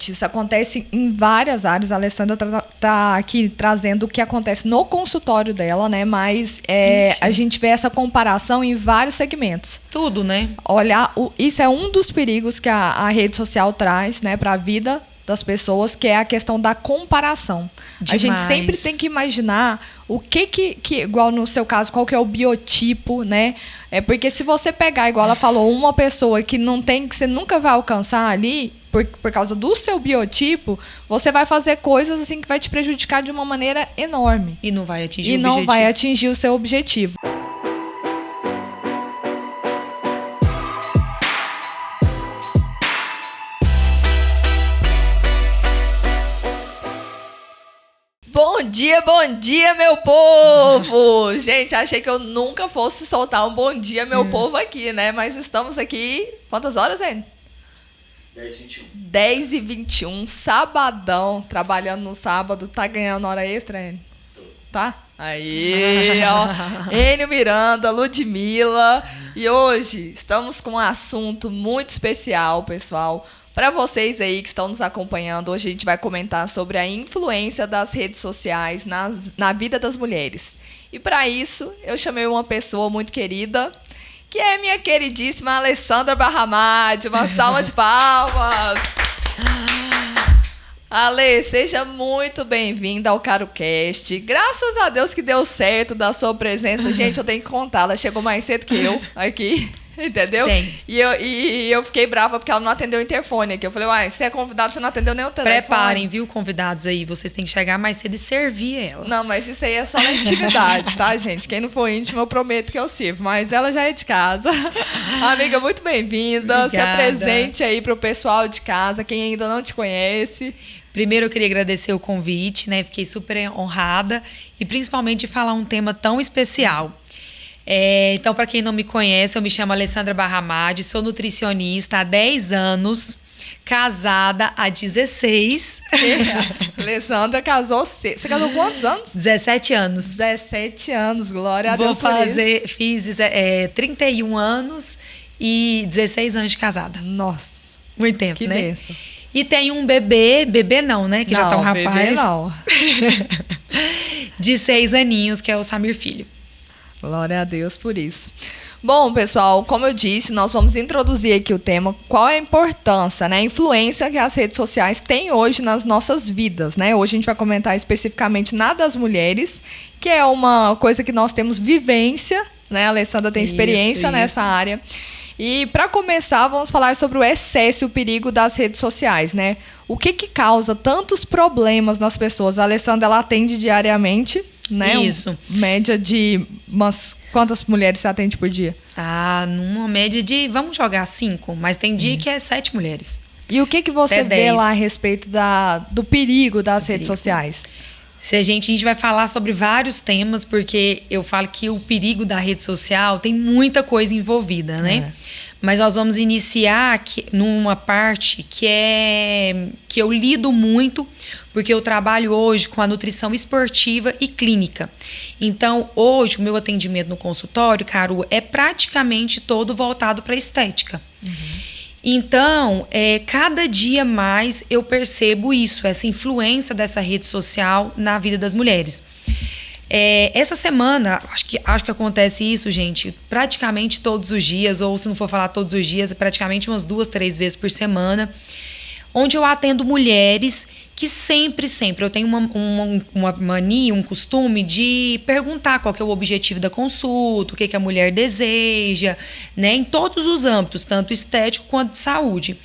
Isso acontece em várias áreas. A Alessandra tá aqui trazendo o que acontece no consultório dela, né? Mas a gente vê essa comparação em vários segmentos. Tudo, né? Olhar, isso é um dos perigos que a rede social traz, né, para a vida das pessoas, que é a questão da comparação. Demais. A gente sempre tem que imaginar o que igual no seu caso, qual que é o biotipo, né? Porque se você pegar, igual ela falou, uma pessoa que não tem, que você nunca vai alcançar ali, por causa do seu biotipo, você vai fazer coisas assim que vai te prejudicar de uma maneira enorme. E não vai atingir o objetivo. E não vai atingir o seu objetivo. Bom dia, meu povo! Gente, achei que eu nunca fosse soltar um bom dia, meu povo, aqui, né? Mas estamos aqui... Quantas horas, hein? 10h21. 10h21, sabadão, trabalhando no sábado. Tá ganhando hora extra, Enio? Tá? Aí, ó. Enio Miranda, Ludmilla. E hoje estamos com um assunto muito especial, pessoal. Para vocês aí que estão nos acompanhando, hoje a gente vai comentar sobre a influência das redes sociais na vida das mulheres. E para isso, eu chamei uma pessoa muito querida, que é minha queridíssima Alessandra Barramad. Uma salva de palmas! Ale, seja muito bem-vinda ao CaroCast. Graças a Deus que deu certo da sua presença. Gente, eu tenho que contar, ela chegou mais cedo que eu aqui. Entendeu? Tem. E eu fiquei brava porque ela não atendeu o interfone aqui. Eu falei, uai, você é convidado, você não atendeu nem o telefone. Preparem, viu, convidados aí. Vocês têm que chegar mais cedo e servir ela. Não, mas isso aí é só na intimidade, tá, gente? Quem não for íntimo, eu prometo que eu sirvo. Mas ela já é de casa. Amiga, muito bem-vinda. Se apresente aí pro pessoal de casa, quem ainda não te conhece. Primeiro, eu queria agradecer o convite, né? Fiquei super honrada. E principalmente de falar um tema tão especial. Então, para quem não me conhece, eu me chamo Alessandra Barramad, sou nutricionista há 10 anos, casada há 16. Alessandra casou cedo. Você casou quantos anos? 17 anos. 17 anos, glória a Deus por isso. Fiz 31 anos e 16 anos de casada. Nossa. Muito tempo, que né? benção. E tem um bebê não, né? Que não, já tá um rapaz. Bebê não. De 6 aninhos, que é o Samir Filho. Glória a Deus por isso. Bom, pessoal, como eu disse, nós vamos introduzir aqui o tema, qual é a importância, né, a influência que as redes sociais têm hoje nas nossas vidas, né? Hoje a gente vai comentar especificamente na das mulheres, que é uma coisa que nós temos vivência, né? A Alessandra tem experiência nessa área. E para começar, vamos falar sobre o excesso e o perigo das redes sociais, né? O que causa tantos problemas nas pessoas? A Alessandra, ela atende diariamente, né? Isso. Média de quantas mulheres você atende por dia? Numa média de, vamos jogar 5, mas tem dia que é 7 mulheres. E o que você vê lá a respeito do perigo das redes sociais? A gente vai falar sobre vários temas, porque eu falo que o perigo da rede social tem muita coisa envolvida, né? Mas nós vamos iniciar numa parte que eu lido muito, porque eu trabalho hoje com a nutrição esportiva e clínica. Então, hoje, o meu atendimento no consultório, Caru, é praticamente todo voltado para estética. Então, cada dia mais eu percebo isso, essa influência dessa rede social na vida das mulheres. Essa semana, acho que acontece isso, gente, praticamente todos os dias, ou se não for falar todos os dias, praticamente umas 2, 3 vezes por semana, onde eu atendo mulheres que sempre eu tenho uma mania, um costume de perguntar qual que é o objetivo da consulta, o que a mulher deseja, né, em todos os âmbitos, tanto estético quanto de saúde.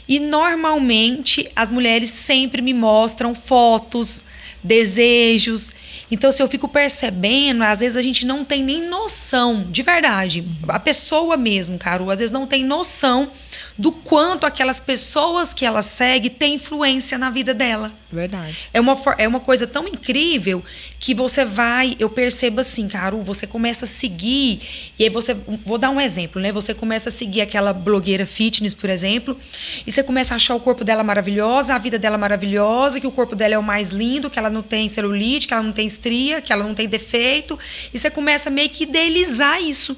E normalmente as mulheres sempre me mostram fotos, desejos. Então, se eu fico percebendo, às vezes a gente não tem nem noção, de verdade. A pessoa mesmo, Caru, às vezes não tem noção do quanto aquelas pessoas que ela segue têm influência na vida dela. Verdade. É uma coisa tão incrível que eu percebo assim, Caru, você começa a seguir, e aí vou dar um exemplo, né? Você começa a seguir aquela blogueira fitness, por exemplo, e você começa a achar o corpo dela maravilhosa, a vida dela maravilhosa, que o corpo dela é o mais lindo, que ela não tem celulite, que ela não tem estria, que ela não tem defeito, e você começa meio que idealizar isso.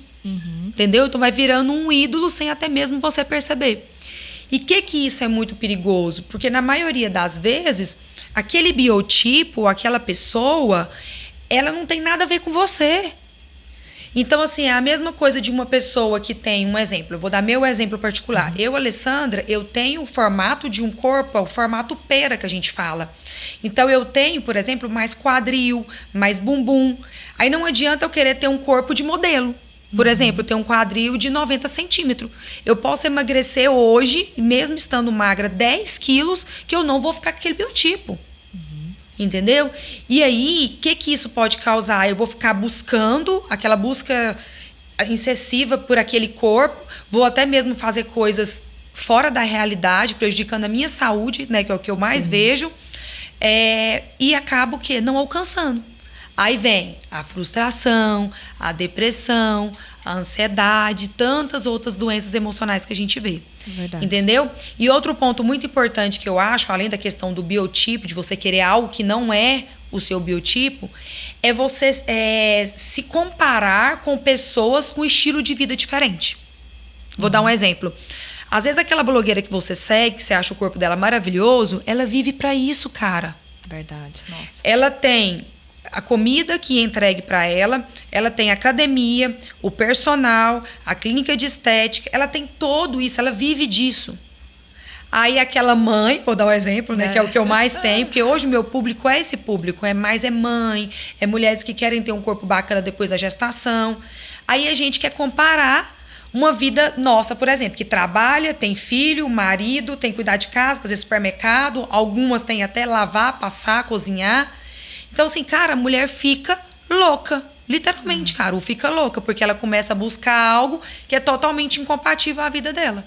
Entendeu? Então vai virando um ídolo sem até mesmo você perceber. E que isso é muito perigoso? Porque na maioria das vezes, aquele biotipo, aquela pessoa, ela não tem nada a ver com você. Então, assim, é a mesma coisa de uma pessoa que tem um exemplo. Eu vou dar meu exemplo particular. Eu, Alessandra, eu tenho o formato de um corpo, o formato pera que a gente fala. Então, eu tenho, por exemplo, mais quadril, mais bumbum. Aí não adianta eu querer ter um corpo de modelo. Por exemplo, ter um quadril de 90 centímetros. Eu posso emagrecer hoje, mesmo estando magra, 10 quilos, que eu não vou ficar com aquele biotipo. Entendeu? E aí, o que isso pode causar? Eu vou ficar buscando, aquela busca excessiva por aquele corpo, vou até mesmo fazer coisas fora da realidade, prejudicando a minha saúde, né, que é o que eu mais vejo, e acabo que não alcançando. Aí vem a frustração, a depressão, a ansiedade, tantas outras doenças emocionais que a gente vê. Verdade. Entendeu? E outro ponto muito importante que eu acho, além da questão do biotipo, de você querer algo que não é o seu biotipo, é você se comparar com pessoas com estilo de vida diferente. Vou dar um exemplo. Às vezes aquela blogueira que você segue, que você acha o corpo dela maravilhoso, ela vive pra isso, cara. Verdade, nossa. Ela tem a comida que é entregue para ela tem academia, o personal, a clínica de estética, ela tem tudo isso, ela vive disso. Aí aquela mãe, vou dar um exemplo, né, que é o que eu mais tenho, porque hoje o meu público é esse público, é mãe, é mulheres que querem ter um corpo bacana depois da gestação. Aí a gente quer comparar uma vida nossa, por exemplo, que trabalha, tem filho, marido, tem que cuidar de casa, fazer supermercado, algumas têm até lavar, passar, cozinhar. Então, assim, cara, a mulher fica louca. Literalmente, cara, fica louca, porque ela começa a buscar algo que é totalmente incompatível à vida dela.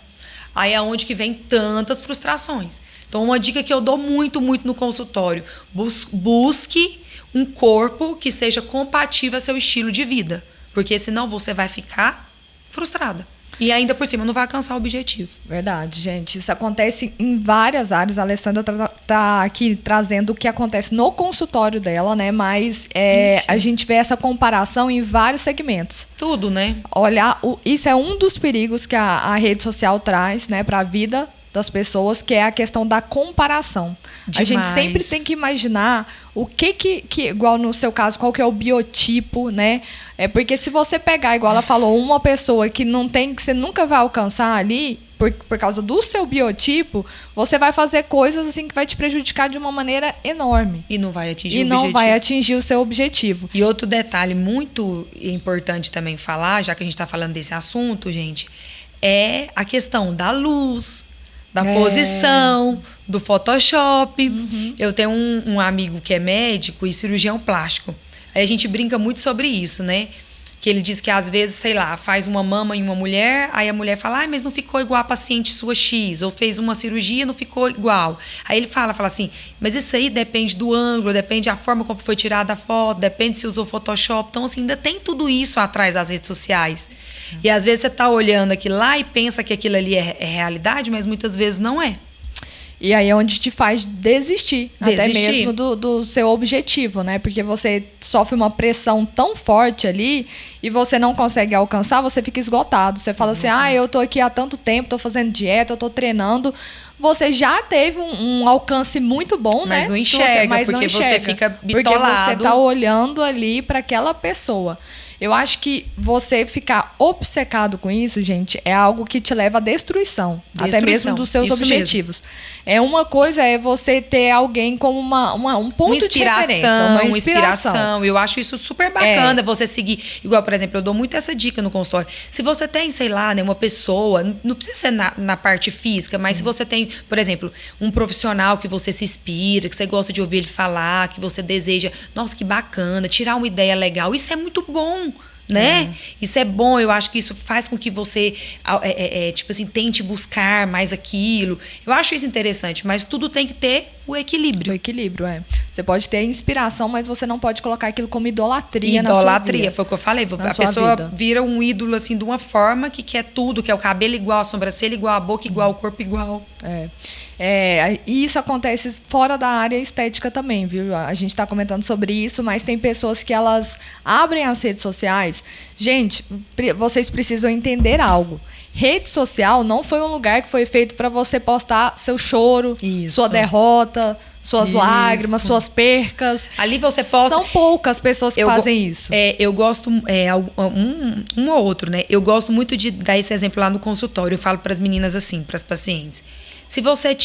Aí é onde que vem tantas frustrações. Então, uma dica que eu dou muito, muito no consultório: busque um corpo que seja compatível ao seu estilo de vida. Porque senão você vai ficar frustrada. E ainda por cima não vai alcançar o objetivo. Verdade, gente. Isso acontece em várias áreas. A Alessandra tá aqui trazendo o que acontece no consultório dela, né? Mas a gente vê essa comparação em vários segmentos. Tudo, né? Olhar, isso é um dos perigos que a rede social traz, né, para a vida das pessoas, que é a questão da comparação. Demais. A gente sempre tem que imaginar o que igual no seu caso, qual que é o biotipo, né? Porque se você pegar, igual ela falou, uma pessoa que não tem, que você nunca vai alcançar ali, por causa do seu biotipo, você vai fazer coisas assim que vai te prejudicar de uma maneira enorme. E não vai atingir o objetivo. E não vai atingir o seu objetivo. E outro detalhe muito importante também falar, já que a gente está falando desse assunto, gente, é a questão da luz, da posição, do Photoshop. Eu tenho um amigo que é médico e cirurgião plástico. Aí a gente brinca muito sobre isso, né? Que ele diz que às vezes, sei lá, faz uma mama em uma mulher, aí a mulher fala, mas não ficou igual a paciente sua X, ou fez uma cirurgia, não ficou igual. Aí ele fala assim, mas isso aí depende do ângulo, depende da forma como foi tirada a foto, depende se usou Photoshop. Então, assim, ainda tem tudo isso atrás das redes sociais. E às vezes você tá olhando aqui lá e pensa que aquilo ali é realidade, mas muitas vezes não é. E aí é onde te faz desistir. Até mesmo do seu objetivo, né? Porque você sofre uma pressão tão forte ali e você não consegue alcançar, você fica esgotado. Você fala assim, eu tô aqui há tanto tempo, tô fazendo dieta, eu tô treinando. Você já teve um alcance muito bom, mas né? Não enxerga, porque você fica bitolado. Porque você tá olhando ali para aquela pessoa. Eu acho que você ficar obcecado com isso, gente, é algo que te leva à destruição. Até mesmo dos seus objetivos. Uma coisa é você ter alguém como um ponto de referência. Uma inspiração. Eu acho isso super bacana, você seguir. Igual, por exemplo, eu dou muito essa dica no consultório. Se você tem, sei lá, né, uma pessoa, não precisa ser na parte física, mas se você tem, por exemplo, um profissional que você se inspira, que você gosta de ouvir ele falar, que você deseja, nossa, que bacana, tirar uma ideia legal, isso é muito bom. Né? Isso é bom, eu acho que isso faz com que você tipo assim, tente buscar mais aquilo. Eu acho isso interessante, mas tudo tem que ter o equilíbrio. O equilíbrio, Você pode ter inspiração, mas você não pode colocar aquilo como idolatria na sua vida. Idolatria, foi o que eu falei. A pessoa vira um ídolo assim de uma forma que quer tudo, quer o cabelo igual, a sobrancelha igual, a boca igual, o corpo igual. E isso acontece fora da área estética também, viu? A gente está comentando sobre isso, mas tem pessoas que elas abrem as redes sociais. Gente, vocês precisam entender algo. Rede social não foi um lugar que foi feito para você postar seu choro, sua derrota, suas lágrimas, suas percas. Ali você posta... São poucas pessoas que fazem isso. Eu gosto, um ou outro, né? Eu gosto muito de dar esse exemplo lá no consultório. Eu falo para as meninas assim, para as pacientes. Se você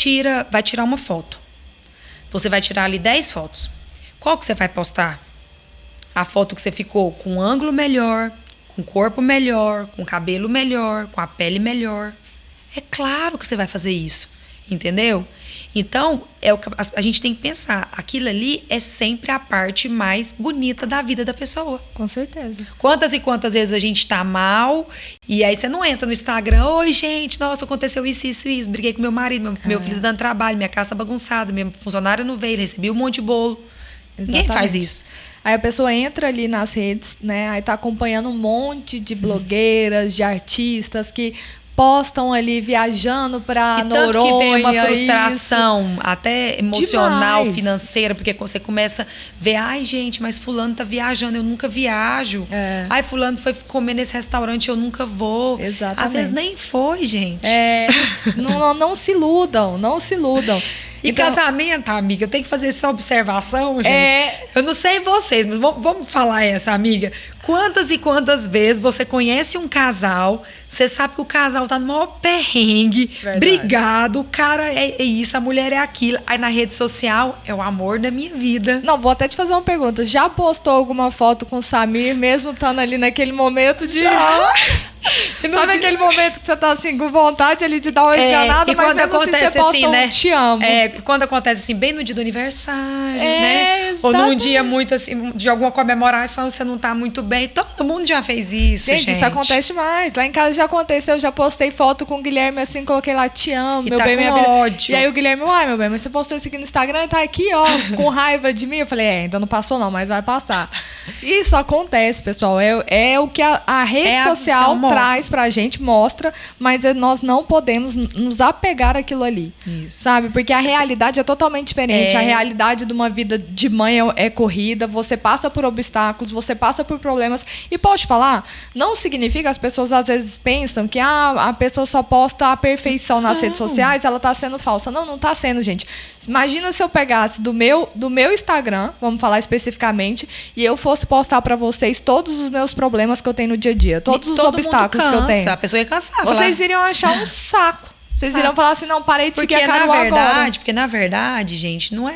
vai tirar uma foto, você vai tirar ali 10 fotos. Qual que você vai postar? A foto que você ficou com um ângulo melhor, com o corpo melhor, com o cabelo melhor, com a pele melhor. É claro que você vai fazer isso, entendeu? Então, a gente tem que pensar, aquilo ali é sempre a parte mais bonita da vida da pessoa. Com certeza. Quantas e quantas vezes a gente tá mal e aí você não entra no Instagram, oi gente, nossa, aconteceu isso, briguei com meu marido, meu filho tá dando trabalho, minha casa tá bagunçada, meu funcionário não veio, recebi um monte de bolo. Ninguém faz isso. Aí a pessoa entra ali nas redes, né? Aí tá acompanhando um monte de blogueiras, de artistas que postam ali viajando para Noronha. Tanto que vem uma frustração, até emocional, financeira, porque você começa a ver, ai gente, mas fulano tá viajando, eu nunca viajo. Ai, fulano foi comer nesse restaurante, eu nunca vou. Exatamente. Às vezes nem foi, gente. Não se iludam, não se iludam. E então, casamento, amiga, eu tenho que fazer essa observação, gente. Eu não sei vocês, mas vamos falar essa, amiga. Quantas e quantas vezes você conhece um casal, você sabe que o casal tá no maior perrengue, brigado, o cara é isso, a mulher é aquilo. Aí na rede social, é o amor da minha vida. Não, vou até te fazer uma pergunta. Já postou alguma foto com o Samir, mesmo estando ali naquele momento de... Sabe aquele momento que você tá assim, com vontade ali de dar uma esganada, mas mesmo assim você posta assim, né? Te amo. Quando acontece assim, bem no dia do aniversário, né? Exatamente. Ou num dia muito assim, de alguma comemoração, você não tá muito bem. Todo mundo já fez isso, gente. Isso acontece mais. Lá em casa já aconteceu, eu já postei foto com o Guilherme assim, coloquei lá, te amo, meu bem, minha vida. Ódio. E aí o Guilherme, meu bem, mas você postou isso aqui no Instagram e tá aqui, ó, com raiva de mim. Eu falei, ainda não passou não, mas vai passar. Isso acontece, pessoal. É o que a rede social traz pra gente, mostra, mas nós não podemos nos apegar àquilo ali. Isso. Sabe? Porque a realidade é totalmente diferente. A realidade de uma vida de mãe é corrida, você passa por obstáculos, você passa por problemas. E posso te falar, não significa, as pessoas às vezes pensam que a pessoa só posta a perfeição nas redes sociais, ela tá sendo falsa. Não tá sendo, gente. Imagina se eu pegasse do meu Instagram, vamos falar especificamente, e eu fosse postar pra vocês todos os meus problemas que eu tenho no dia a dia, todos os obstáculos que eu tenho. A pessoa ia cansar. Vocês iriam achar um saco. Vocês iriam falar assim, não, parei de seguir a Carol agora. Porque na verdade, gente, não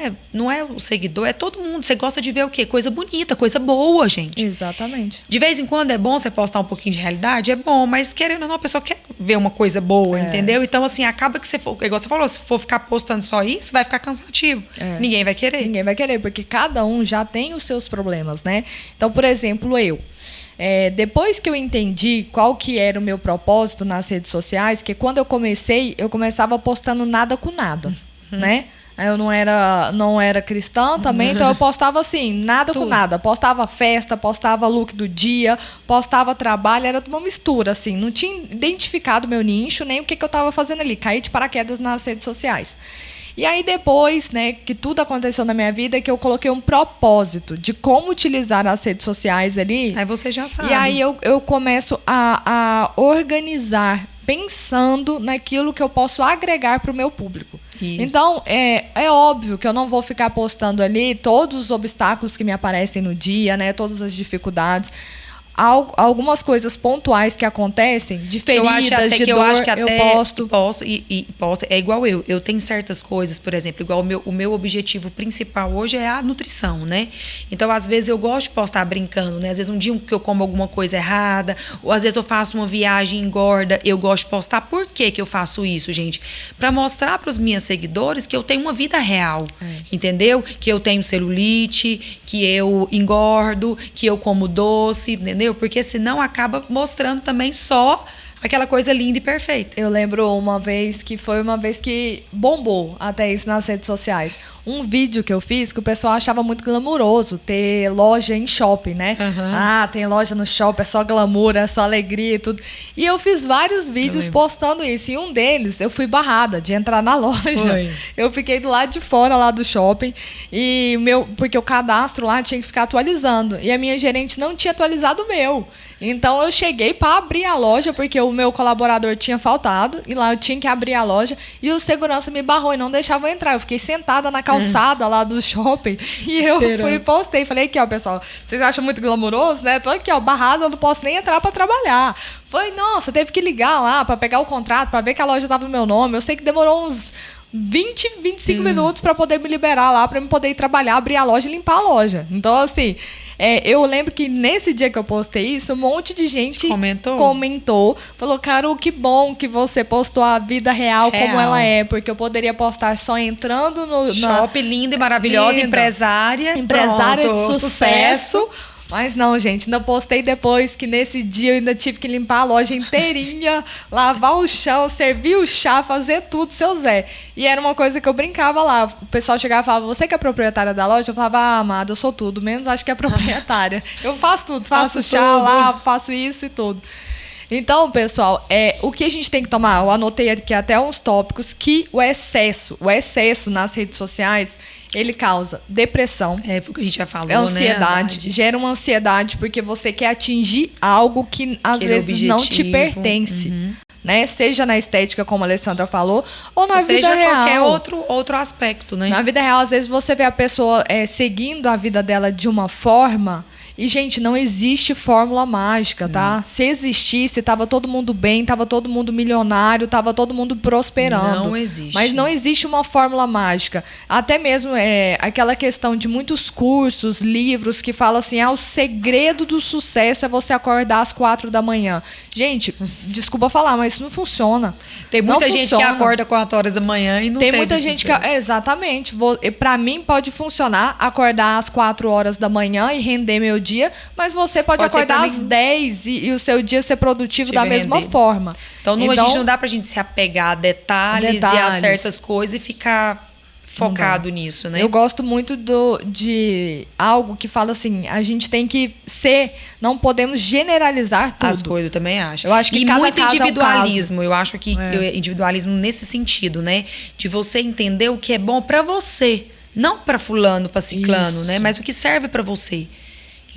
é o seguidor, é todo mundo. Você gosta de ver o quê? Coisa bonita, coisa boa, gente. Exatamente. De vez em quando é bom você postar um pouquinho de realidade, é bom, mas querendo ou não, a pessoa quer ver uma coisa boa, entendeu? Então, assim, acaba que igual você falou, se for ficar postando só isso, vai ficar cansativo. Ninguém vai querer. Ninguém vai querer, porque cada um já tem os seus problemas, né? Então, por exemplo, depois que eu entendi qual que era o meu propósito nas redes sociais, que quando eu começava postando nada com nada, né? Eu não era cristã também, então eu postava assim, nada com nada. Postava festa, postava look do dia, postava trabalho, era uma mistura, assim. Não tinha identificado meu nicho, nem o que eu estava fazendo ali. Caí de paraquedas nas redes sociais. E aí depois, né, que tudo aconteceu na minha vida, que eu coloquei um propósito de como utilizar as redes sociais ali. Aí você já sabe. E aí eu começo a organizar, pensando naquilo que eu posso agregar para o meu público. Isso. Então, é óbvio que eu não vou ficar postando ali todos os obstáculos que me aparecem no dia, né, todas as dificuldades. Algumas coisas pontuais que acontecem, de feridas, de dor, eu posto. Posto. É igual eu. Eu tenho certas coisas, por exemplo, igual o meu objetivo principal hoje é a nutrição, né? Então, às vezes, eu gosto de postar brincando, né? Às vezes, um dia que eu como alguma coisa errada, ou às vezes eu faço uma viagem e engorda, eu gosto de postar. Por que eu faço isso, gente? Para mostrar para os meus seguidores que eu tenho uma vida real, entendeu? Que eu tenho celulite, que eu engordo, que eu como doce, entendeu? Porque senão acaba mostrando também só aquela coisa linda e perfeita. Eu lembro uma vez que bombou até isso nas redes sociais. Um vídeo que eu fiz que o pessoal achava muito glamuroso ter loja em shopping, né? Ah, tem loja no shopping, é só glamour, é só alegria e tudo. E eu fiz vários vídeos postando isso. E um deles, eu fui barrada de entrar na loja. Foi. Eu fiquei do lado de fora lá do shopping. Porque o cadastro lá tinha que ficar atualizando. E a minha gerente não tinha atualizado o meu. Então eu cheguei para abrir a loja, porque o meu colaborador tinha faltado. E lá eu tinha que abrir a loja. E o segurança me barrou e não deixava eu entrar. Eu fiquei sentada na calçada lá do shopping. E eu fui e postei. Falei aqui, ó, pessoal, vocês acham muito glamuroso, né? Tô aqui, ó, barrada, eu não posso nem entrar para trabalhar. Foi, nossa, teve que ligar lá para pegar o contrato, para ver que a loja tava no meu nome. Eu sei que demorou uns 25 minutos para poder me liberar lá, para eu poder ir trabalhar, abrir a loja e limpar a loja. Então, assim, eu lembro que nesse dia que eu postei isso, um monte de gente comentou, falou, Carol, que bom que você postou a vida real como ela é, porque eu poderia postar só entrando no... Shopping linda e maravilhosa, empresária de sucesso. Mas não, gente, ainda postei depois que nesse dia eu ainda tive que limpar a loja inteirinha, lavar o chão, servir o chá, fazer tudo, seu Zé. E era uma coisa que eu brincava lá. O pessoal chegava e falava, você que é proprietária da loja? Eu falava, amada, eu sou tudo, menos acho que é proprietária. Eu faço tudo, faço chá lá, faço isso e tudo. Então, pessoal, o que a gente tem que tomar? Eu anotei aqui até uns tópicos que o excesso nas redes sociais, ele causa depressão. Foi o que a gente já falou, ansiedade, gera uma ansiedade porque você quer atingir algo que às vezes não te pertence. Né? Seja na estética, como a Alessandra falou, ou na vida real. Qualquer outro aspecto, né? Na vida real, às vezes você vê a pessoa seguindo a vida dela de uma forma. E, gente, não existe fórmula mágica, tá? Se existisse, tava todo mundo bem, tava todo mundo milionário, tava todo mundo prosperando. Não existe. Mas não existe uma fórmula mágica. Até mesmo aquela questão de muitos cursos, livros que falam assim, o segredo do sucesso é você acordar às 4 da manhã. Gente, desculpa falar, mas isso não funciona. Tem muita gente que acorda 4 horas da manhã e não tem muita gente que... Exatamente. Pra mim, pode funcionar acordar às 4 horas da manhã e render meu dia, mas você pode acordar às 10 e o seu dia ser produtivo da mesma forma. Então, a gente não dá pra gente se apegar a detalhes. E a certas coisas e ficar focado nisso, né? Eu gosto muito de algo que fala assim, a gente tem que não podemos generalizar tudo. As coisas, eu também acho. Eu acho que muito individualismo. Eu acho que individualismo nesse sentido, né? De você entender o que é bom pra você, não pra fulano, pra ciclano, né? Mas o que serve pra você.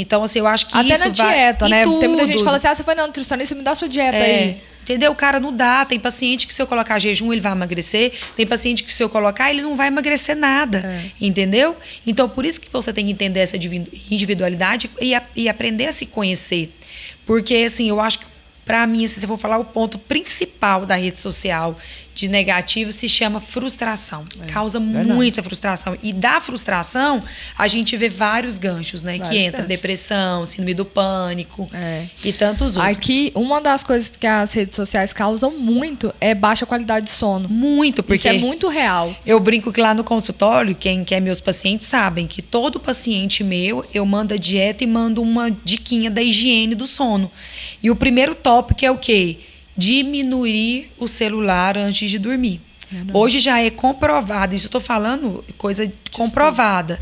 Então, assim, eu acho que até isso na dieta, né? Tudo. Tem muita gente que fala assim, você foi na nutricionista, me dá sua dieta aí. Entendeu? Cara, não dá. Tem paciente que se eu colocar jejum, ele vai emagrecer. Tem paciente que se eu colocar, ele não vai emagrecer nada. Entendeu? Então, por isso que você tem que entender essa individualidade e aprender a se conhecer. Porque, assim, eu acho que, pra mim, se eu for falar o ponto principal da rede social de negativo, se chama frustração. Causa muita frustração. E da frustração, a gente vê vários ganchos, né? Que entra depressão, síndrome do pânico e tantos outros. Aqui, uma das coisas que as redes sociais causam muito é baixa qualidade de sono. Muito, porque... Isso é muito real. Eu brinco que lá no consultório, quem é meus pacientes sabem que todo paciente meu, eu mando a dieta e mando uma diquinha da higiene do sono. E o primeiro tópico é o quê? Diminuir o celular antes de dormir. Hoje já é comprovado, isso eu estou falando coisa comprovada,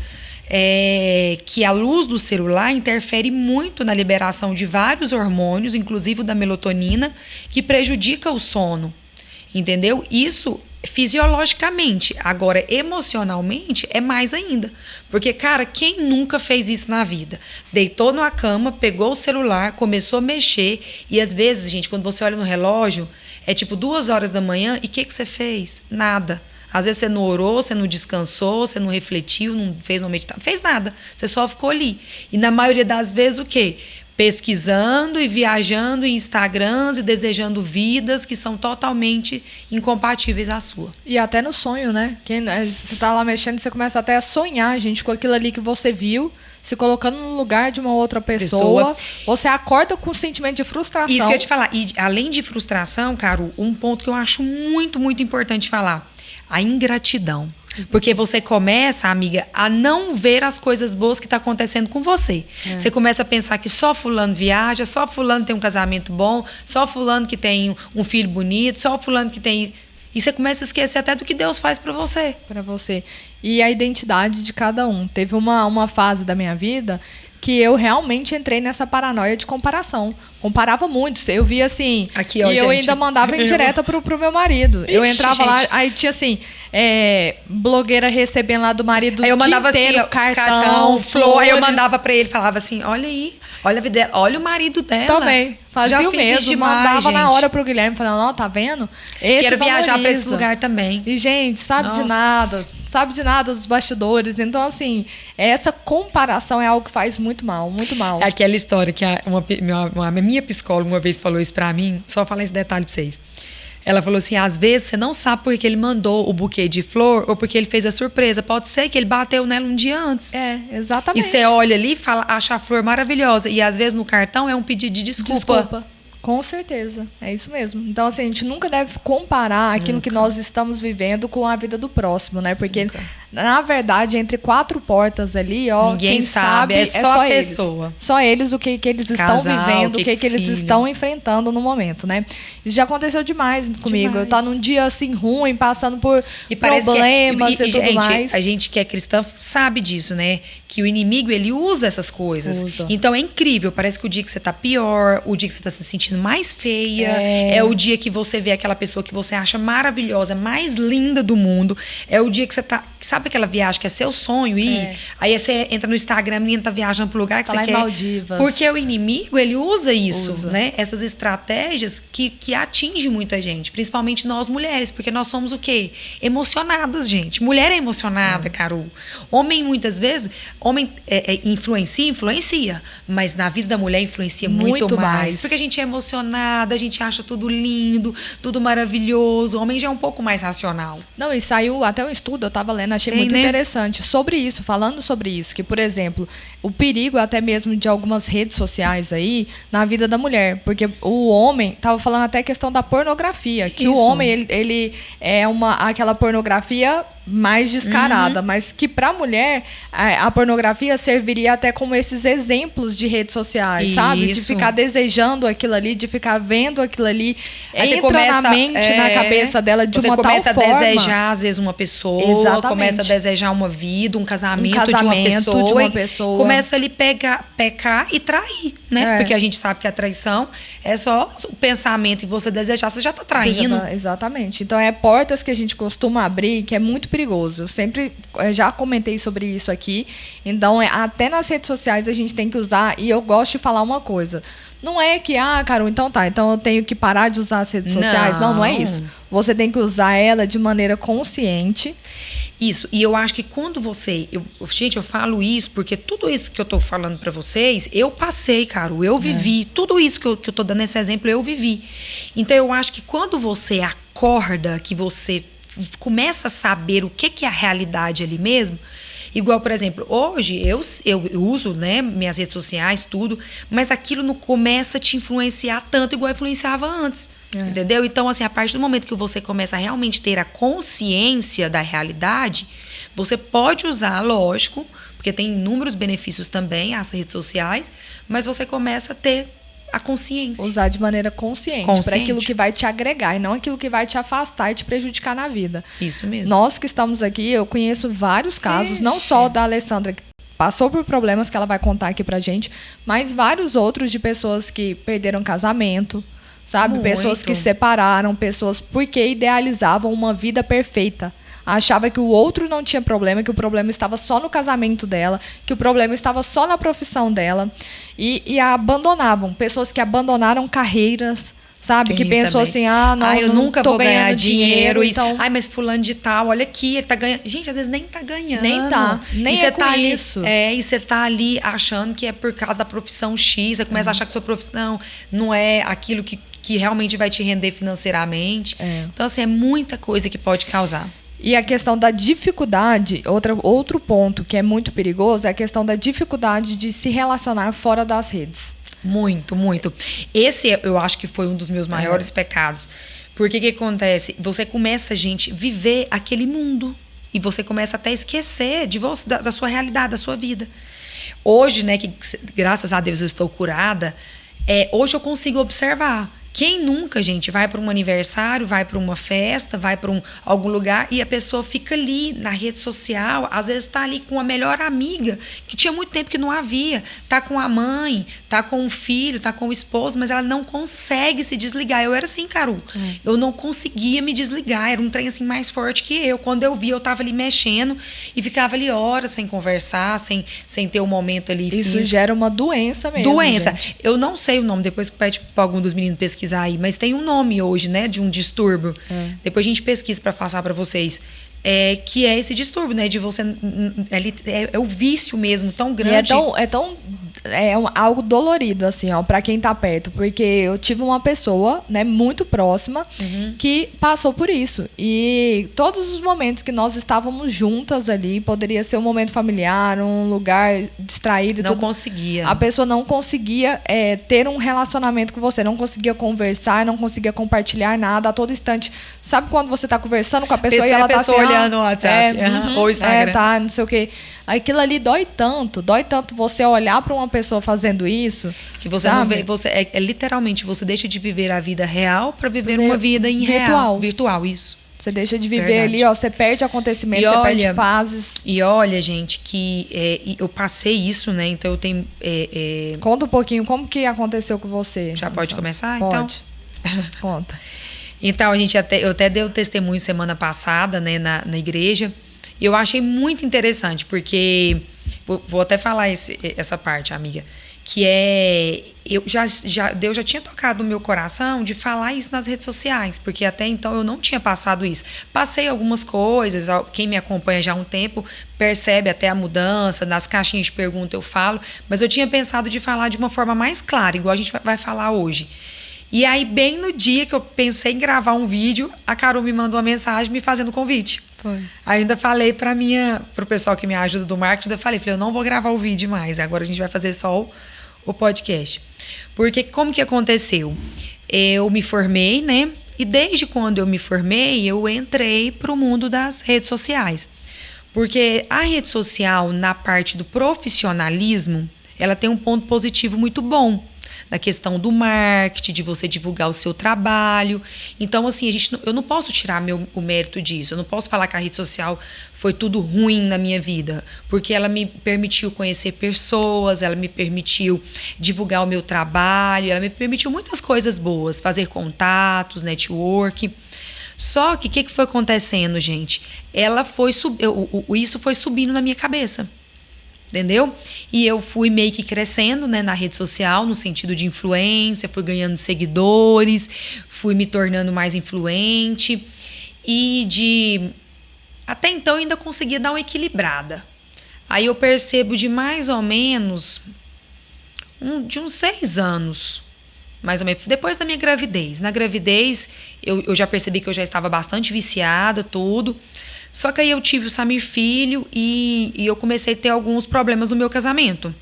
que a luz do celular interfere muito na liberação de vários hormônios, inclusive o da melatonina, que prejudica o sono. Entendeu? Isso fisiologicamente. Agora, emocionalmente, é mais ainda. Porque, cara, quem nunca fez isso na vida? Deitou numa cama, pegou o celular, começou a mexer. E, às vezes, gente, quando você olha no relógio, é tipo 2 horas da manhã. E o que você fez? Nada. Às vezes você não orou, você não descansou, você não refletiu, não fez uma meditação. Fez nada. Você só ficou ali. E, na maioria das vezes, o quê? Pesquisando e viajando em Instagrams e desejando vidas que são totalmente incompatíveis à sua. E até no sonho, né? Você tá lá mexendo, você começa até a sonhar, gente, com aquilo ali que você viu, se colocando no lugar de uma outra pessoa. Você acorda com um sentimento de frustração. Isso que eu ia te falar. E além de frustração, Caro, um ponto que eu acho muito, muito importante falar. A ingratidão. Porque você começa, amiga, a não ver as coisas boas que tá acontecendo com você. Você começa a pensar que só fulano viaja, só fulano tem um casamento bom, só fulano que tem um filho bonito, só fulano que tem... E você começa a esquecer até do que Deus faz pra você. Pra você. E a identidade de cada um. Teve uma fase da minha vida que eu realmente entrei nessa paranoia de comparação. Comparava muito. Eu via assim... Aqui, ó, e eu gente. ainda mandava em direta pro meu marido. Eu Ixi, entrava lá, gente. aí tinha assim... blogueira recebendo lá do marido Aí eu o dia mandava inteiro, assim, cartão, flor. Aí eu flores. mandava pra ele, falava assim, olha aí, olha a vida dela, olha o marido dela. Também. Fazia Já o fiz isso mesmo. demais, Mandava na gente. hora pro Guilherme, falando, ó, tá vendo? Esse Quero viajar pra esse valoriza. lugar também. E, gente, sabe de Nossa. nada. Sabe de nada dos bastidores. Então, assim, essa comparação é algo que faz muito mal, muito mal. É aquela história que a minha psicóloga uma vez falou isso pra mim, só falar esse detalhe pra vocês. Ela falou assim, às vezes você não sabe porque ele mandou o buquê de flor ou porque ele fez a surpresa. Pode ser que ele bateu nela um dia antes. É, E exatamente. você olha ali e fala, acha a flor maravilhosa. E às vezes no cartão é um pedido de desculpa. Com certeza, é isso mesmo. Então, assim, a gente nunca deve comparar aquilo que nós estamos vivendo com a vida do próximo, né? Porque, na verdade, entre quatro portas ali, ó, Ninguém quem sabe, é só a eles. pessoa. Só eles, o que eles estão Casal, vivendo, o que eles filho. estão enfrentando no momento, né? Isso já aconteceu demais comigo. Demais. Eu tô num dia, assim, ruim, passando por Parece problemas que e tudo gente, mais. a gente que é cristã sabe disso, né? Que o inimigo, ele usa essas coisas. Usa. Então é incrível. Parece que o dia que você tá pior, o dia que você tá se sentindo mais feia, é o dia que você vê aquela pessoa que você acha maravilhosa, mais linda do mundo. É o dia que você tá... Sabe aquela viagem que é seu sonho ir? Aí você entra no Instagram, a menina tá viajando pro lugar que Tá você lá em quer. Maldivas. Porque o inimigo, ele usa isso, Usa. né? Essas estratégias que atingem muita gente. Principalmente nós mulheres. Porque nós somos o quê? Emocionadas, gente. Mulher é emocionada, Carol. Homem, muitas vezes... Homem influencia. Mas na vida da mulher influencia muito mais. Porque a gente é emocionada, a gente acha tudo lindo, tudo maravilhoso. O homem já é um pouco mais racional. Não, e saiu até um estudo, eu estava lendo, achei Tem, muito né? interessante sobre isso, falando sobre isso, que, por exemplo, o perigo até mesmo de algumas redes sociais aí na vida da mulher, porque o homem, tava falando até a questão da pornografia, que Isso. o homem, ele é aquela pornografia mais descarada, mas que para a mulher a pornografia serviria até como esses exemplos de redes sociais, sabe? De Isso. ficar desejando aquilo ali, de ficar vendo aquilo ali, Aí você entra começa, na mente, na cabeça dela de você uma tal começa forma. a desejar, às vezes, uma pessoa. Exatamente. Começa a desejar uma vida, um casamento, Um casamento de uma de uma pessoa. Começa ali pecar e trair, né? É. Porque a gente sabe que a traição é só o pensamento e você desejar, você já tá Você já traindo. tá- exatamente. Então, é portas que a gente costuma abrir que é muito perigoso. Eu sempre já comentei sobre isso aqui. Então, até nas redes sociais a gente tem que usar. E eu gosto de falar uma coisa. Não é que, Carol, então tá. Então eu tenho que parar de usar as redes sociais. Não é isso. Você tem que usar ela de maneira consciente. Isso, e eu acho que quando você... gente, eu falo isso porque tudo isso que eu tô falando pra vocês, eu passei, Carol, eu vivi. Tudo isso que eu tô dando esse exemplo, eu vivi. Então, eu acho que quando você acorda, que você começa a saber o que é a realidade ali mesmo... Igual, por exemplo, hoje eu uso, né, minhas redes sociais, tudo, mas aquilo não começa a te influenciar tanto igual influenciava antes, entendeu? Então, assim, a partir do momento que você começa a realmente ter a consciência da realidade, você pode usar, lógico, porque tem inúmeros benefícios também as redes sociais, mas você começa a ter a consciência. Usar de maneira consciente. Para aquilo que vai te agregar e não aquilo que vai te afastar e te prejudicar na vida. Isso mesmo. Nós que estamos aqui, eu conheço vários casos, não só da Alessandra, que passou por problemas que ela vai contar aqui pra gente, mas vários outros de pessoas que perderam casamento, sabe? Muito. Pessoas que se separaram, pessoas porque idealizavam uma vida perfeita. Achava que o outro não tinha problema, que o problema estava só no casamento dela, que o problema estava só na profissão dela. E a abandonavam. Pessoas que abandonaram carreiras, sabe? Que pensou também. assim, não, eu não nunca tô vou ganhar dinheiro. então... Mas fulano de tal, olha aqui, ele tá ganhando. Gente, às vezes nem tá ganhando. Nem tá. Nem e é tá com ali, isso. E você tá ali achando que é por causa da profissão X, você começa a achar que sua profissão não é aquilo que realmente vai te render financeiramente. Então, assim, é muita coisa que pode causar. E a questão da dificuldade, outro ponto que é muito perigoso, é a questão da dificuldade de se relacionar fora das redes. Muito, muito. Esse eu acho que foi um dos meus maiores pecados. Porque o que acontece? Você começa, gente, viver aquele mundo. E você começa até a esquecer de você, da sua realidade, da sua vida. Hoje, né, que graças a Deus eu estou curada, hoje eu consigo observar. Quem nunca, gente, vai para um aniversário, vai para uma festa, vai para algum lugar e a pessoa fica ali na rede social, às vezes está ali com a melhor amiga, que tinha muito tempo que não havia, tá com a mãe, tá com o filho, tá com o esposo, mas ela não consegue se desligar. Eu era assim, Caru, eu não conseguia me desligar, era um trem assim mais forte que eu. Quando eu vi, eu tava ali mexendo e ficava ali horas sem conversar, sem ter um momento ali. Isso físico. gera uma doença mesmo. Doença. Gente. Eu não sei o nome, depois pede para algum dos meninos pesquisar aí, mas tem um nome hoje, né, de um distúrbio. Depois a gente pesquisa para passar para vocês. Que é esse distúrbio, né, de você é o vício mesmo tão grande. E algo dolorido assim, ó, para quem tá perto, porque eu tive uma pessoa, né, muito próxima que passou por isso. E todos os momentos que nós estávamos juntas ali, poderia ser um momento familiar, um lugar distraído, não conseguia. A pessoa não conseguia ter um relacionamento com você, não conseguia conversar, não conseguia compartilhar nada a todo instante. Sabe quando você tá conversando com a pessoa e ela tá assim, olhando o WhatsApp ou o Instagram. Tá, não sei o quê. Aquilo ali dói tanto você olhar para uma pessoa fazendo isso, que você não vê, literalmente você deixa de viver a vida real para viver uma vida virtual, isso. Você deixa de viver ali, ó, você perde acontecimentos, você perde fases. E olha, gente, que eu passei isso, né? Então eu tenho. Conta um pouquinho como que aconteceu com você. Já pode começar, pode. Então? Conta. Então, eu até dei o testemunho semana passada, né, na igreja. E eu achei muito interessante, porque... Vou até falar essa parte, amiga. Que Deus já tinha tocado no meu coração de falar isso nas redes sociais. Porque até então eu não tinha passado isso. Passei algumas coisas. Quem me acompanha já há um tempo percebe até a mudança. Nas caixinhas de pergunta eu falo. Mas eu tinha pensado de falar de uma forma mais clara, igual a gente vai falar hoje. E aí, bem no dia que eu pensei em gravar um vídeo, a Carol me mandou uma mensagem me fazendo convite. Foi. Ainda falei pro pessoal que me ajuda do marketing, eu falei, eu não vou gravar o vídeo mais, agora a gente vai fazer só o podcast. Porque como que aconteceu? Eu me formei, né? E desde quando eu me formei, eu entrei pro mundo das redes sociais. Porque a rede social, na parte do profissionalismo, ela tem um ponto positivo muito bom. Na questão do marketing, de você divulgar o seu trabalho. Então, assim, eu não posso tirar o mérito disso. Eu não posso falar que a rede social foi tudo ruim na minha vida. Porque ela me permitiu conhecer pessoas, ela me permitiu divulgar o meu trabalho, ela me permitiu muitas coisas boas, fazer contatos, network. Só que o que foi acontecendo, gente? Isso foi subindo na minha cabeça. Entendeu? E eu fui meio que crescendo, né, na rede social, no sentido de influência, fui ganhando seguidores, fui me tornando mais influente. Até então eu ainda conseguia dar uma equilibrada. Aí eu percebo de mais ou menos de uns 6 anos, mais ou menos, depois da minha gravidez. Na gravidez, eu já percebi que eu já estava bastante viciada, tudo. Só que aí eu tive o Samir filho e eu comecei a ter alguns problemas no meu casamento.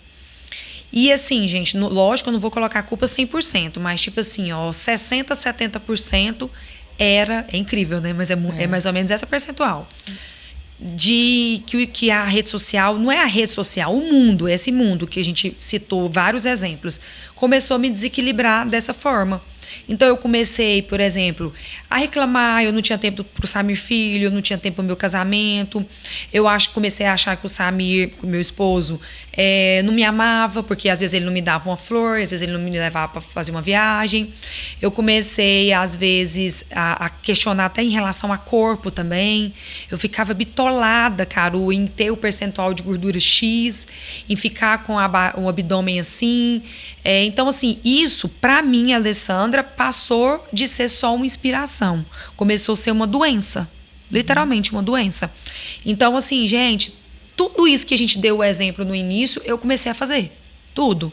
E assim, gente, lógico, eu não vou colocar a culpa 100%, mas tipo assim, ó, 60%, 70% é incrível, né? Mas é mais ou menos essa percentual. De que a rede social, não é a rede social, o mundo, esse mundo que a gente citou vários exemplos, começou a me desequilibrar dessa forma. Então eu comecei, por exemplo, a reclamar, eu não tinha tempo pro Samir filho, eu não tinha tempo pro meu casamento. Comecei a achar que o Samir, o meu esposo, não me amava, porque às vezes ele não me dava uma flor, às vezes ele não me levava para fazer uma viagem. Eu comecei, às vezes, a questionar até em relação a corpo também. Eu ficava bitolada, Caru, em ter o percentual de gordura X, em ficar com o abdômen assim. Então, assim, isso, para mim, Alessandra, passou de ser só uma inspiração. Começou a ser uma doença. Literalmente uma doença. Então, assim, gente, tudo isso que a gente deu o exemplo no início, eu comecei a fazer. Tudo.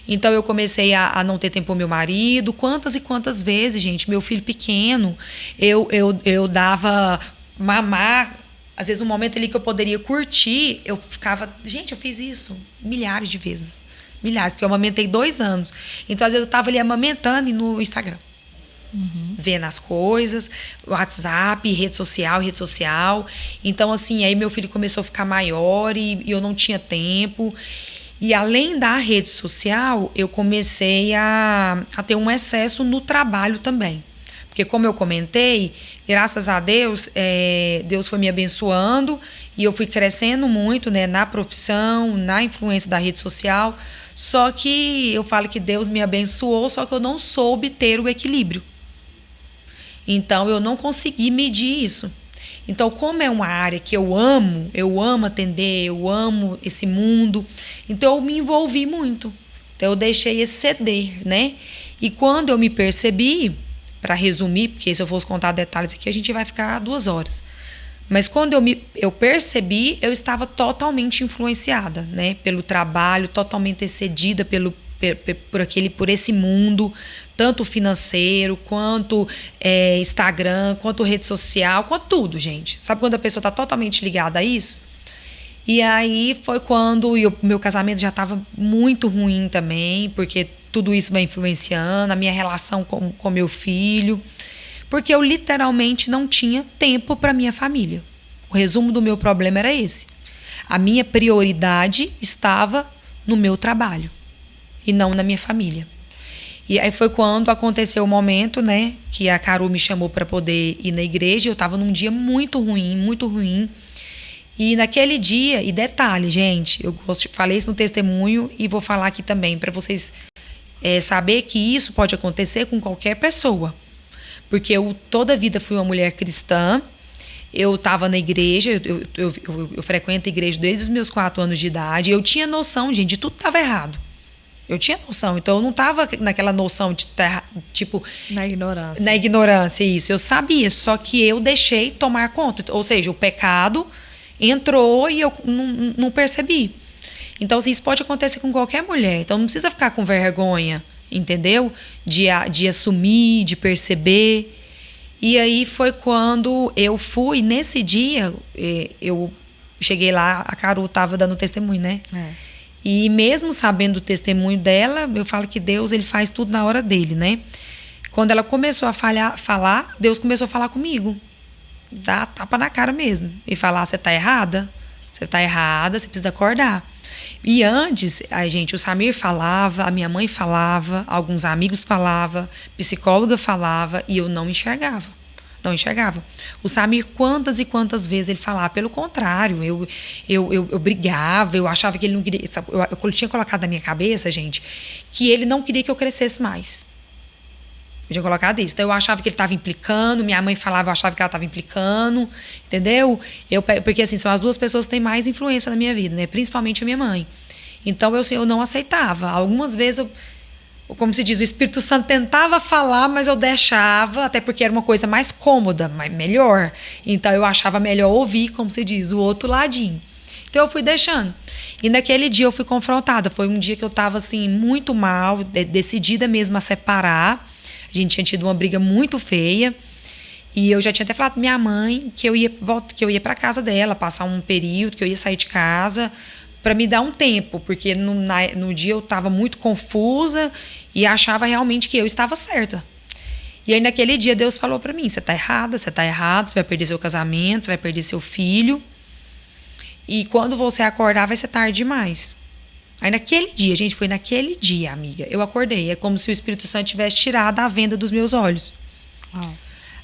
Então, eu comecei a não ter tempo com meu marido. Quantas e quantas vezes, gente, meu filho pequeno, eu dava mamar. Às vezes, um momento ali que eu poderia curtir, eu ficava... Gente, eu fiz isso milhares de vezes. Milhares, porque eu amamentei 2 anos. Então, às vezes, eu estava ali amamentando no Instagram. vendo as coisas, WhatsApp, rede social. Então, assim, aí meu filho começou a ficar maior e eu não tinha tempo. E além da rede social, eu comecei a ter um excesso no trabalho também. Porque, como eu comentei, graças a Deus, Deus foi me abençoando e eu fui crescendo muito, né, na profissão, na influência da rede social. Só que eu falo que Deus me abençoou, só que eu não soube ter o equilíbrio. Então, eu não consegui medir isso. Então, como é uma área que eu amo atender, eu amo esse mundo, então eu me envolvi muito. Então, eu deixei exceder, né? E quando eu me percebi, para resumir, porque se eu fosse contar detalhes aqui, a gente vai ficar 2 horas. Mas quando eu percebi, eu estava totalmente influenciada, né? Pelo trabalho, totalmente excedida por esse mundo, tanto financeiro, quanto Instagram, quanto rede social, quanto tudo, gente. Sabe quando a pessoa está totalmente ligada a isso? E aí foi quando meu casamento já estava muito ruim também, porque tudo isso vai influenciando, a minha relação com meu filho, porque eu literalmente não tinha tempo para minha família. O resumo do meu problema era esse. A minha prioridade estava no meu trabalho e não na minha família. E aí foi quando aconteceu o momento, né, que a Caru me chamou para poder ir na igreja. Eu estava num dia muito ruim. E naquele dia, e detalhe, gente, eu falei isso no testemunho e vou falar aqui também, para vocês saber que isso pode acontecer com qualquer pessoa. Porque eu toda a vida fui uma mulher cristã, eu estava na igreja, eu frequento a igreja desde os meus 4 anos de idade, eu tinha noção, gente, de tudo estava errado. Eu tinha noção, então eu não estava naquela noção de tipo... Na ignorância. Na ignorância, isso. Eu sabia, só que eu deixei tomar conta. Ou seja, o pecado entrou e eu não percebi. Então, assim, isso pode acontecer com qualquer mulher. Então, não precisa ficar com vergonha, entendeu? De assumir, de perceber. E aí foi quando eu fui, nesse dia, eu cheguei lá, a Caru estava dando testemunho, né? E mesmo sabendo o testemunho dela, eu falo que Deus, ele faz tudo na hora dele, né? Quando ela começou a falar, Deus começou a falar comigo. Dá tapa na cara mesmo. E falar, você tá errada, você precisa acordar. E antes, o Samir falava, a minha mãe falava, alguns amigos falavam, psicóloga falava, e eu não enxergava. Não enxergava. O Samir, quantas e quantas vezes ele falava? Pelo contrário, eu brigava, eu achava que ele não queria... Eu tinha colocado na minha cabeça, gente, que ele não queria que eu crescesse mais. Eu tinha colocado isso. Então, eu achava que ele estava implicando, minha mãe falava, eu achava que ela estava implicando, entendeu? Porque, assim, são as 2 pessoas que têm mais influência na minha vida, né? Principalmente a minha mãe. Então, eu não aceitava. Algumas vezes, como se diz, o Espírito Santo tentava falar, mas eu deixava, até porque era uma coisa mais cômoda, mais melhor. Então, eu achava melhor ouvir, como se diz, o outro ladinho. Então, eu fui deixando. E naquele dia eu fui confrontada. Foi um dia que eu estava, assim, muito mal, decidida mesmo a separar. A gente tinha tido uma briga muito feia. E eu já tinha até falado pra minha mãe que eu ia para casa dela, passar um período, que eu ia sair de casa para me dar um tempo, porque no dia eu estava muito confusa e achava realmente que eu estava certa. E aí naquele dia Deus falou para mim, você tá errada, você vai perder seu casamento, você vai perder seu filho. E quando você acordar vai ser tarde demais. Aí naquele dia, gente, foi naquele dia, amiga, eu acordei. É como se o Espírito Santo tivesse tirado a venda dos meus olhos.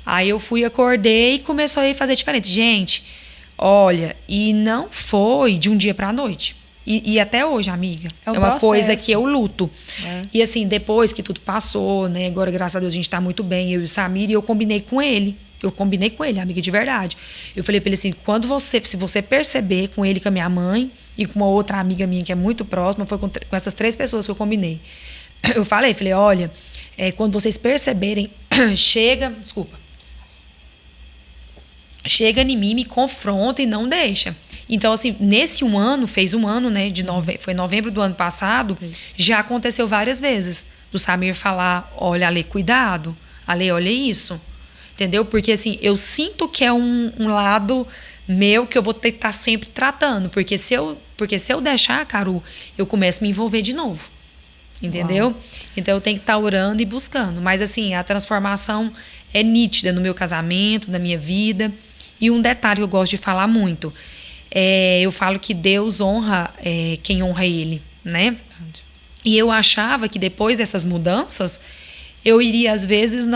Aí eu acordei e começou a fazer diferente. Gente, olha, e não foi de um dia pra noite. E até hoje, amiga, é uma processo. Coisa que eu luto. E assim, depois que tudo passou, né, agora graças a Deus a gente tá muito bem, eu e o Samir, e eu combinei com ele. Amiga, de verdade. Eu falei pra ele assim, se você perceber com ele, com a minha mãe e com uma outra amiga minha que é muito próxima, foi com essas 3 pessoas que eu combinei. Eu falei, olha, quando vocês perceberem, chega em mim, me confronta e não deixa. Então, assim, fez um ano, né, foi em novembro do ano passado, já aconteceu várias vezes. Do Samir falar, olha, Ale, cuidado. Ale, olha isso. Entendeu? Porque, assim, eu sinto que é um lado meu que eu vou ter que estar sempre tratando. Porque se eu deixar, Caru, eu começo a me envolver de novo. Entendeu? Uau. Então eu tenho que estar orando e buscando. Mas assim, a transformação é nítida no meu casamento, na minha vida. E um detalhe que eu gosto de falar muito. Eu falo que Deus honra quem honra Ele, né? E eu achava que depois dessas mudanças, eu iria, às vezes,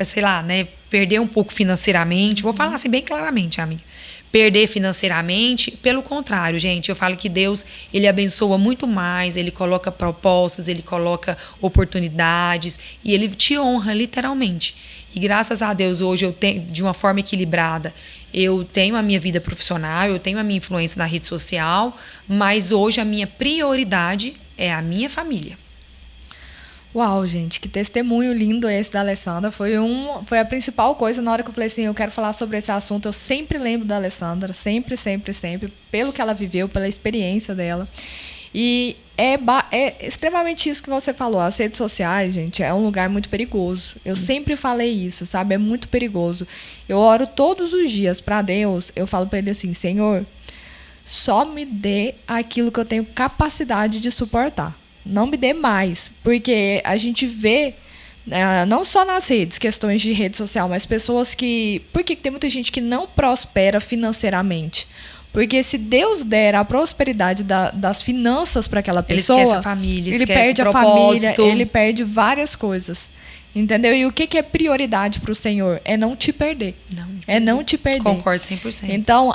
sei lá, né? Perder um pouco financeiramente. Vou falar assim bem claramente, amiga. Perder financeiramente. Pelo contrário, gente, eu falo que Deus, Ele abençoa muito mais. Ele coloca propostas, Ele coloca oportunidades. E Ele te honra, literalmente. E graças a Deus, hoje eu tenho, de uma forma equilibrada, eu tenho a minha vida profissional, eu tenho a minha influência na rede social, mas hoje a minha prioridade é a minha família. Uau, gente, que testemunho lindo esse da Alessandra. Foi a principal coisa na hora que eu falei assim, eu quero falar sobre esse assunto. Eu sempre lembro da Alessandra, sempre, pelo que ela viveu, pela experiência dela. E é extremamente isso que você falou. As redes sociais, gente, é um lugar muito perigoso. Eu sempre falei isso, sabe? É muito perigoso. Eu oro todos os dias para Deus. Eu falo para Ele assim, Senhor, só me dê aquilo que eu tenho capacidade de suportar. Não me dê mais. Porque a gente vê, não só nas redes, questões de rede social, mas pessoas que... Por que tem muita gente que não prospera financeiramente? Porque se Deus der a prosperidade das finanças para aquela pessoa... Ele esquece a família, ele esquece perde o a propósito. família, ele perde várias coisas. Entendeu? E o que é prioridade para o Senhor? É não te perder. Não te perder. Concordo 100%. Então,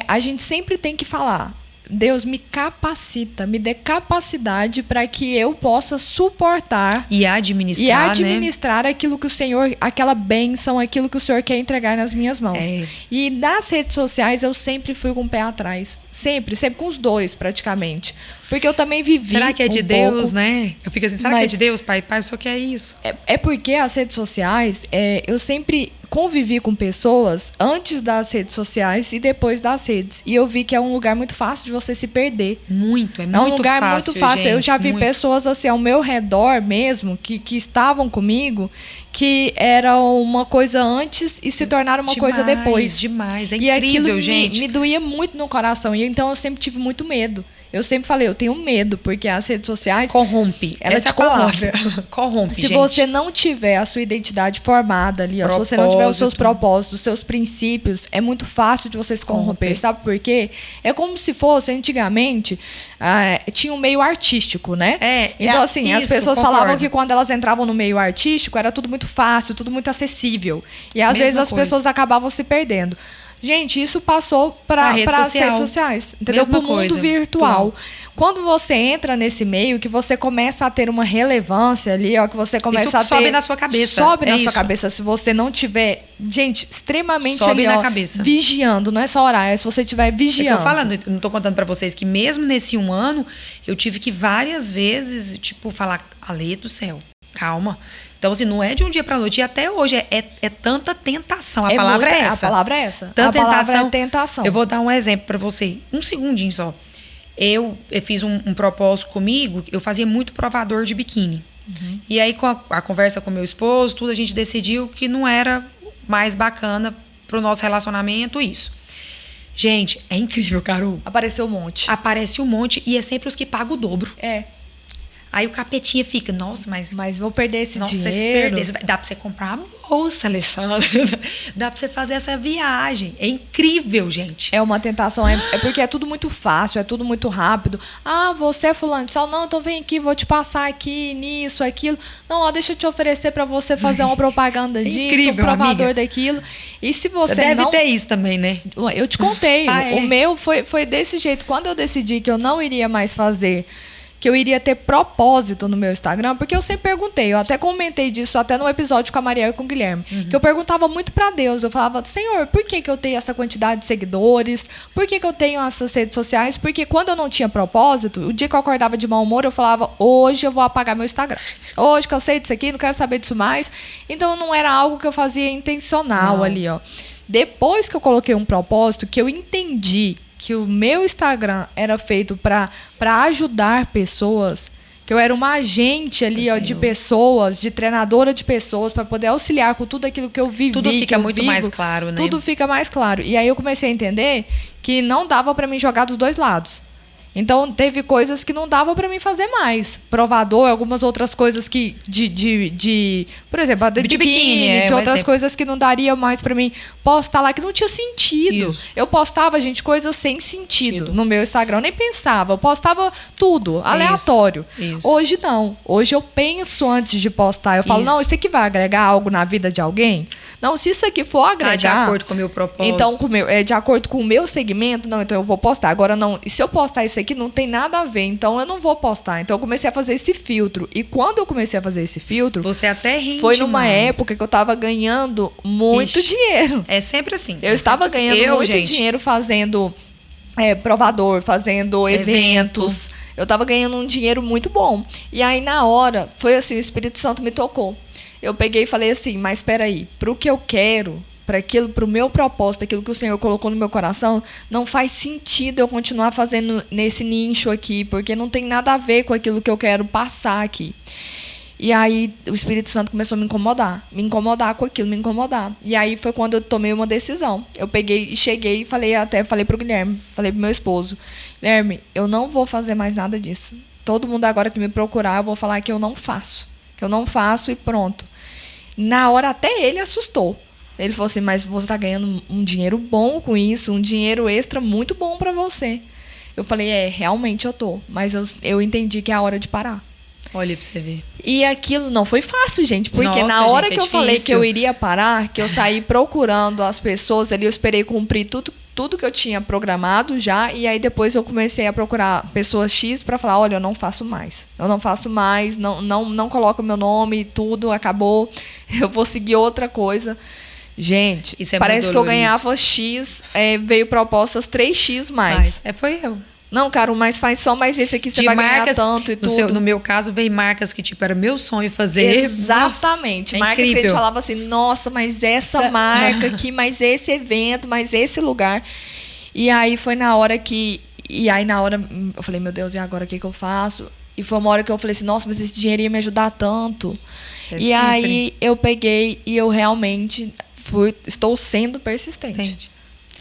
a gente sempre tem que falar... Deus, me capacita, me dê capacidade para que eu possa suportar e administrar, né? Aquilo que o Senhor, aquela bênção, aquilo que o Senhor quer entregar nas minhas mãos. E nas redes sociais eu sempre fui com o pé atrás. Sempre com os dois, praticamente. Porque eu também vivi. Será que é de Deus, né? Eu fico assim, será que é de Deus, pai? Pai, só que é isso. É porque as redes sociais, eu sempre convivi com pessoas antes das redes sociais e depois das redes. E eu vi que é um lugar muito fácil de você se perder. É um lugar fácil, muito fácil. Gente, eu já vi pessoas assim ao meu redor mesmo, que estavam comigo, que era uma coisa antes e se tornaram uma coisa depois. Demais, é incrível, aquilo gente. Me doía muito no coração. E então eu sempre tive muito medo. Eu sempre falei, eu tenho medo, porque as redes sociais... Corrompe. Essa é a palavra. Corrompe, se gente. você não tiver a sua identidade formada ali, ó, se você não tiver os seus propósitos, os seus princípios, é muito fácil de você se corromper. Sabe por quê? É como se fosse, antigamente, tinha um meio artístico, né? Então, assim, as pessoas falavam que quando elas entravam no meio artístico, era tudo muito fácil, tudo muito acessível. E às vezes as pessoas acabavam se perdendo. Gente, isso passou para as redes sociais, entendeu? Para o mundo virtual. Quando você entra nesse meio, que você começa a ter uma relevância ali, ó, que você começa a ter... sobe na sua cabeça. Sobe na sua cabeça. Se você não tiver, gente, extremamente sobe ali, na ó, cabeça. Vigiando. Não é só orar, é se você estiver vigiando. Eu tô falando, eu não tô contando para vocês que mesmo nesse 1 ano, eu tive que várias vezes, falar, Ale do céu, calma. Então, assim, não é de um dia para noite. E até hoje é tanta tentação. A palavra é essa. A palavra é essa. Tanta palavra é tentação. Eu vou dar um exemplo para você. Um segundinho só. Eu fiz um propósito comigo. Eu fazia muito provador de biquíni. Uhum. E aí, com a conversa com meu esposo, tudo, a gente decidiu que não era mais bacana pro nosso relacionamento isso. Gente, é incrível, Carol. Apareceu um monte. Aparece um monte e é sempre os que pagam o dobro. Aí o capetinha fica, nossa, mas vou perder esse dinheiro. Se perder, dá pra você comprar uma bolsa, Alessandra. Dá pra você fazer essa viagem. É incrível, gente. É uma tentação. É porque é tudo muito fácil, é tudo muito rápido. Ah, você é fulano de tal. Não, então vem aqui, vou te passar aqui, nisso, aquilo. Não, ó, deixa eu te oferecer pra você fazer uma propaganda disso, incrível, um provador amiga. Daquilo. E se você deve ter isso também, né? Eu te contei. O meu foi desse jeito. Quando eu decidi que eu não iria mais fazer... que eu iria ter propósito no meu Instagram, porque eu sempre perguntei, eu até comentei disso até no episódio com a Mariel e com o Guilherme, que eu perguntava muito pra Deus, eu falava, Senhor, por que eu tenho essa quantidade de seguidores? Por que eu tenho essas redes sociais? Porque quando eu não tinha propósito, o dia que eu acordava de mau humor, eu falava, hoje eu vou apagar meu Instagram. Hoje cansei disso aqui, não quero saber disso mais. Então não era algo que eu fazia intencional ali, ó. Depois que eu coloquei um propósito, que eu entendi que o meu Instagram era feito para ajudar pessoas, que eu era uma agente ali, ó, de pessoas, de treinadora de pessoas, para poder auxiliar com tudo aquilo que eu vivi. Tudo fica muito mais claro, né? Tudo fica mais claro. E aí eu comecei a entender que não dava para mim jogar dos dois lados. Então, teve coisas que não dava pra mim fazer mais. Provador, algumas outras coisas que... por exemplo, de biquíni, de outras coisas que não daria mais pra mim postar lá, que não tinha sentido. Isso. Eu postava, gente, coisas sem sentido no meu Instagram. Eu nem pensava. Eu postava tudo, aleatório. Isso. Hoje, não. Hoje, eu penso antes de postar. Eu falo, não, isso aqui vai agregar algo na vida de alguém? Não, se isso aqui for agregar... de acordo com o meu propósito. Então, de acordo com o meu segmento, não, então eu vou postar. Agora, não, e se eu postar isso aqui, não tem nada a ver, então eu não vou postar. Então, eu comecei a fazer esse filtro. E quando eu comecei a fazer esse filtro... Você até rende foi numa época que eu tava ganhando muito dinheiro. É sempre assim. Eu estava ganhando muito dinheiro fazendo provador, fazendo eventos. Eu tava ganhando um dinheiro muito bom. E aí, na hora, foi assim, o Espírito Santo me tocou. Eu peguei e falei assim, mas espera aí, pro que eu quero, pro meu propósito, aquilo que o Senhor colocou no meu coração, não faz sentido eu continuar fazendo nesse nicho aqui, porque não tem nada a ver com aquilo que eu quero passar aqui. E aí o Espírito Santo começou a me incomodar com aquilo, me incomodar. E aí foi quando eu tomei uma decisão. Eu peguei e cheguei e falei pro Guilherme, falei pro meu esposo, Guilherme, eu não vou fazer mais nada disso. Todo mundo agora que me procurar, eu vou falar que eu não faço. Que eu não faço e pronto. Na hora até ele assustou. Ele falou assim, mas você está ganhando um dinheiro bom com isso, um dinheiro extra muito bom para você. Eu falei, realmente eu tô. Mas eu entendi que é a hora de parar. Olha pra você ver. E aquilo não foi fácil, gente. Porque na hora que eu falei que eu iria parar, que eu saí procurando as pessoas ali, eu esperei cumprir tudo que eu tinha programado já. E aí depois eu comecei a procurar pessoas X para falar, olha, eu não faço mais. Eu não faço mais, não coloco meu nome, tudo, acabou. Eu vou seguir outra coisa. Gente, parece que eu ganhava X, veio propostas 3X mais. Foi eu. Não, cara, mas faz só mais esse aqui, você vai ganhar tanto e tudo. No meu caso, veio marcas que, era meu sonho fazer. Exatamente. Nossa, marcas que a gente falava assim, nossa, mas essa marca aqui, mas esse evento, mas esse lugar. E aí foi na hora que... E aí na hora eu falei, meu Deus, e agora o que eu faço? E foi uma hora que eu falei assim, nossa, mas esse dinheiro ia me ajudar tanto. E aí eu peguei e eu realmente estou sendo persistente.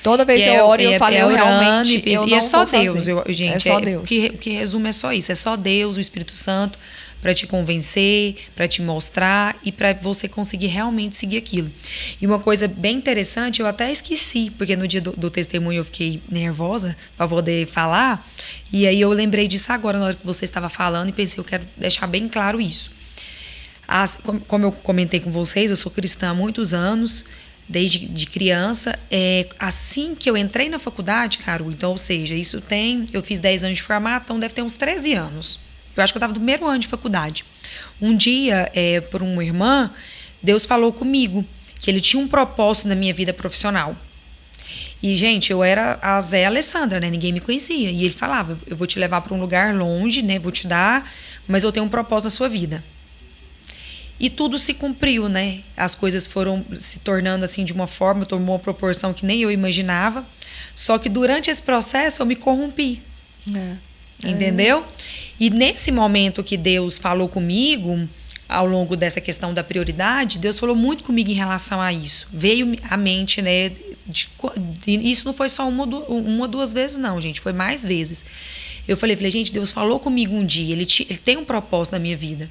Toda vez que eu oro, eu falo, eu realmente, eu não é só vou Deus, gente. É só Deus. O que resume é só isso. É só Deus, o Espírito Santo, para te convencer, para te mostrar e para você conseguir realmente seguir aquilo. E uma coisa bem interessante, eu até esqueci, porque no dia do testemunho eu fiquei nervosa para poder falar. E aí eu lembrei disso agora, na hora que você estava falando, e pensei, eu quero deixar bem claro isso. Como eu comentei com vocês, eu sou cristã há muitos anos, desde de criança. Assim que eu entrei na faculdade, Caru, então, ou seja, eu fiz 10 anos de formato, então deve ter uns 13 anos. Eu acho que eu estava no primeiro ano de faculdade. Um dia, por uma irmã, Deus falou comigo que ele tinha um propósito na minha vida profissional. E, gente, eu era a Zé Alessandra, né? Ninguém me conhecia. E ele falava, eu vou te levar para um lugar longe, né? Vou te dar, mas eu tenho um propósito na sua vida. E tudo se cumpriu, né? As coisas foram se tornando assim de uma forma, tomou uma proporção que nem eu imaginava. Só que durante esse processo eu me corrompi. Entendeu? E nesse momento que Deus falou comigo, ao longo dessa questão da prioridade, Deus falou muito comigo em relação a isso. Veio à mente, né? Isso não foi só uma, 2 vezes, não, gente. Foi mais vezes. Eu falei, gente, Deus falou comigo um dia. Ele tem um propósito na minha vida.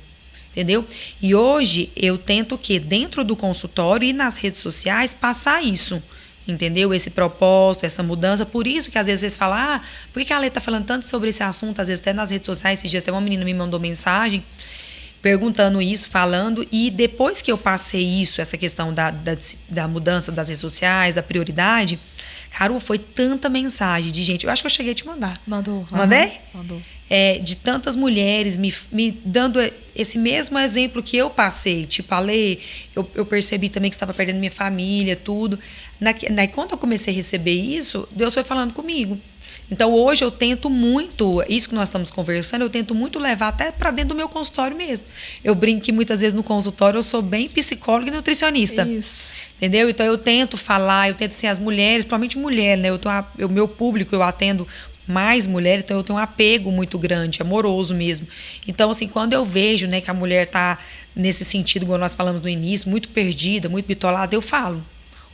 Entendeu? E hoje eu tento o quê? Dentro do consultório e nas redes sociais, passar isso. Entendeu? Esse propósito, essa mudança. Por isso que às vezes vocês falam, por que a Lê tá falando tanto sobre esse assunto? Às vezes até nas redes sociais, esses dias até uma menina me mandou mensagem perguntando isso, falando. E depois que eu passei isso, essa questão da mudança das redes sociais, da prioridade, Caru, foi tanta mensagem de gente. Eu acho que eu cheguei a te mandar. Mandou. Mandei? Mandou. De tantas mulheres me dando esse mesmo exemplo que eu passei. Tipo, a Lê, eu percebi também que estava perdendo minha família, tudo. Quando eu comecei a receber isso, Deus foi falando comigo. Então, hoje eu tento muito, isso que nós estamos conversando, eu tento muito levar até para dentro do meu consultório mesmo. Eu brinco que muitas vezes no consultório eu sou bem psicóloga e nutricionista. Isso. Entendeu? Então, eu tento falar, eu tento, assim, as mulheres, principalmente mulher, né? O meu público, eu atendo mais mulher, então eu tenho um apego muito grande, amoroso mesmo. Então, assim, quando eu vejo, né, que a mulher tá nesse sentido, como nós falamos no início, muito perdida, muito bitolada, eu falo.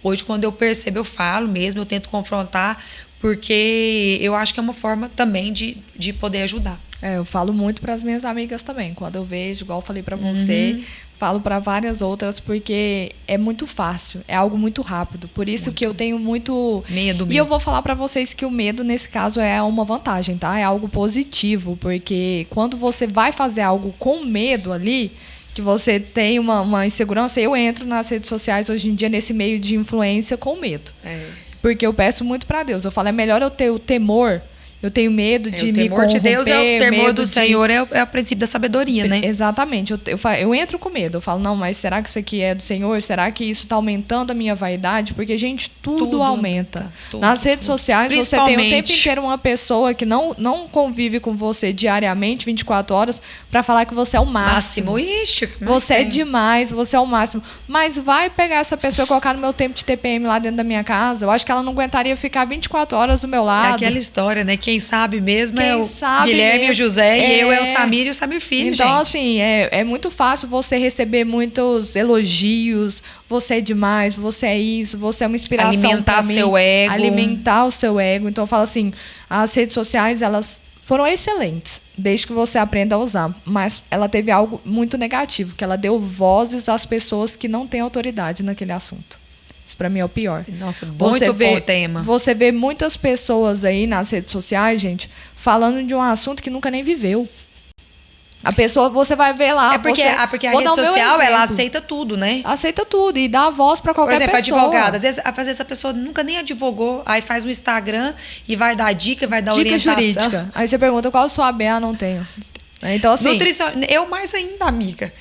Hoje, quando eu percebo, eu falo mesmo, eu tento confrontar, porque eu acho que é uma forma também de poder ajudar. Eu falo muito para as minhas amigas também. Quando eu vejo, igual eu falei para você, falo para várias outras, porque é muito fácil, é algo muito rápido. Por isso que eu tenho muito medo mesmo. E eu vou falar para vocês que o medo, nesse caso, é uma vantagem, tá? É algo positivo, porque quando você vai fazer algo com medo ali, que você tem uma insegurança, eu entro nas redes sociais hoje em dia nesse meio de influência com medo. Porque eu peço muito para Deus. Eu falo, é melhor eu ter o temor. Eu tenho medo de me corromper. O temor de Deus o temor do Senhor é o princípio da sabedoria, né? Exatamente. Eu entro com medo. Eu falo, não, mas será que isso aqui é do Senhor? Será que isso está aumentando a minha vaidade? Porque, gente, tudo aumenta. Nas redes sociais, você tem o tempo inteiro uma pessoa que não convive com você diariamente, 24 horas, para falar que você é o máximo. Ixi, você é demais, você é o máximo. Mas vai pegar essa pessoa e colocar no meu tempo de TPM lá dentro da minha casa. Eu acho que ela não aguentaria ficar 24 horas do meu lado. É aquela história, né? Quem sabe mesmo é o Guilherme e o José, e eu é o Samir e o Samir Filho, então, gente. assim, é muito fácil você receber muitos elogios, você é demais, você é isso, você é uma inspiração alimentar seu ego. Alimentar o seu ego. Então, eu falo assim, as redes sociais, elas foram excelentes, desde que você aprenda a usar. Mas ela teve algo muito negativo, que ela deu vozes às pessoas que não têm autoridade naquele assunto. Isso pra mim é o pior. Nossa, muito bom tema. Você vê muitas pessoas aí nas redes sociais, gente, falando de um assunto que nunca nem viveu. A pessoa, você vai ver lá... Porque a rede social, ela aceita tudo, né? Aceita tudo e dá voz pra qualquer pessoa. Por exemplo, advogada. Às vezes a pessoa nunca nem advogou, aí faz um Instagram e vai dar dica, vai dar orientação. Dica jurídica. Aí você pergunta, qual a sua ABA? Não tenho. Então, assim... Eu mais ainda, amiga.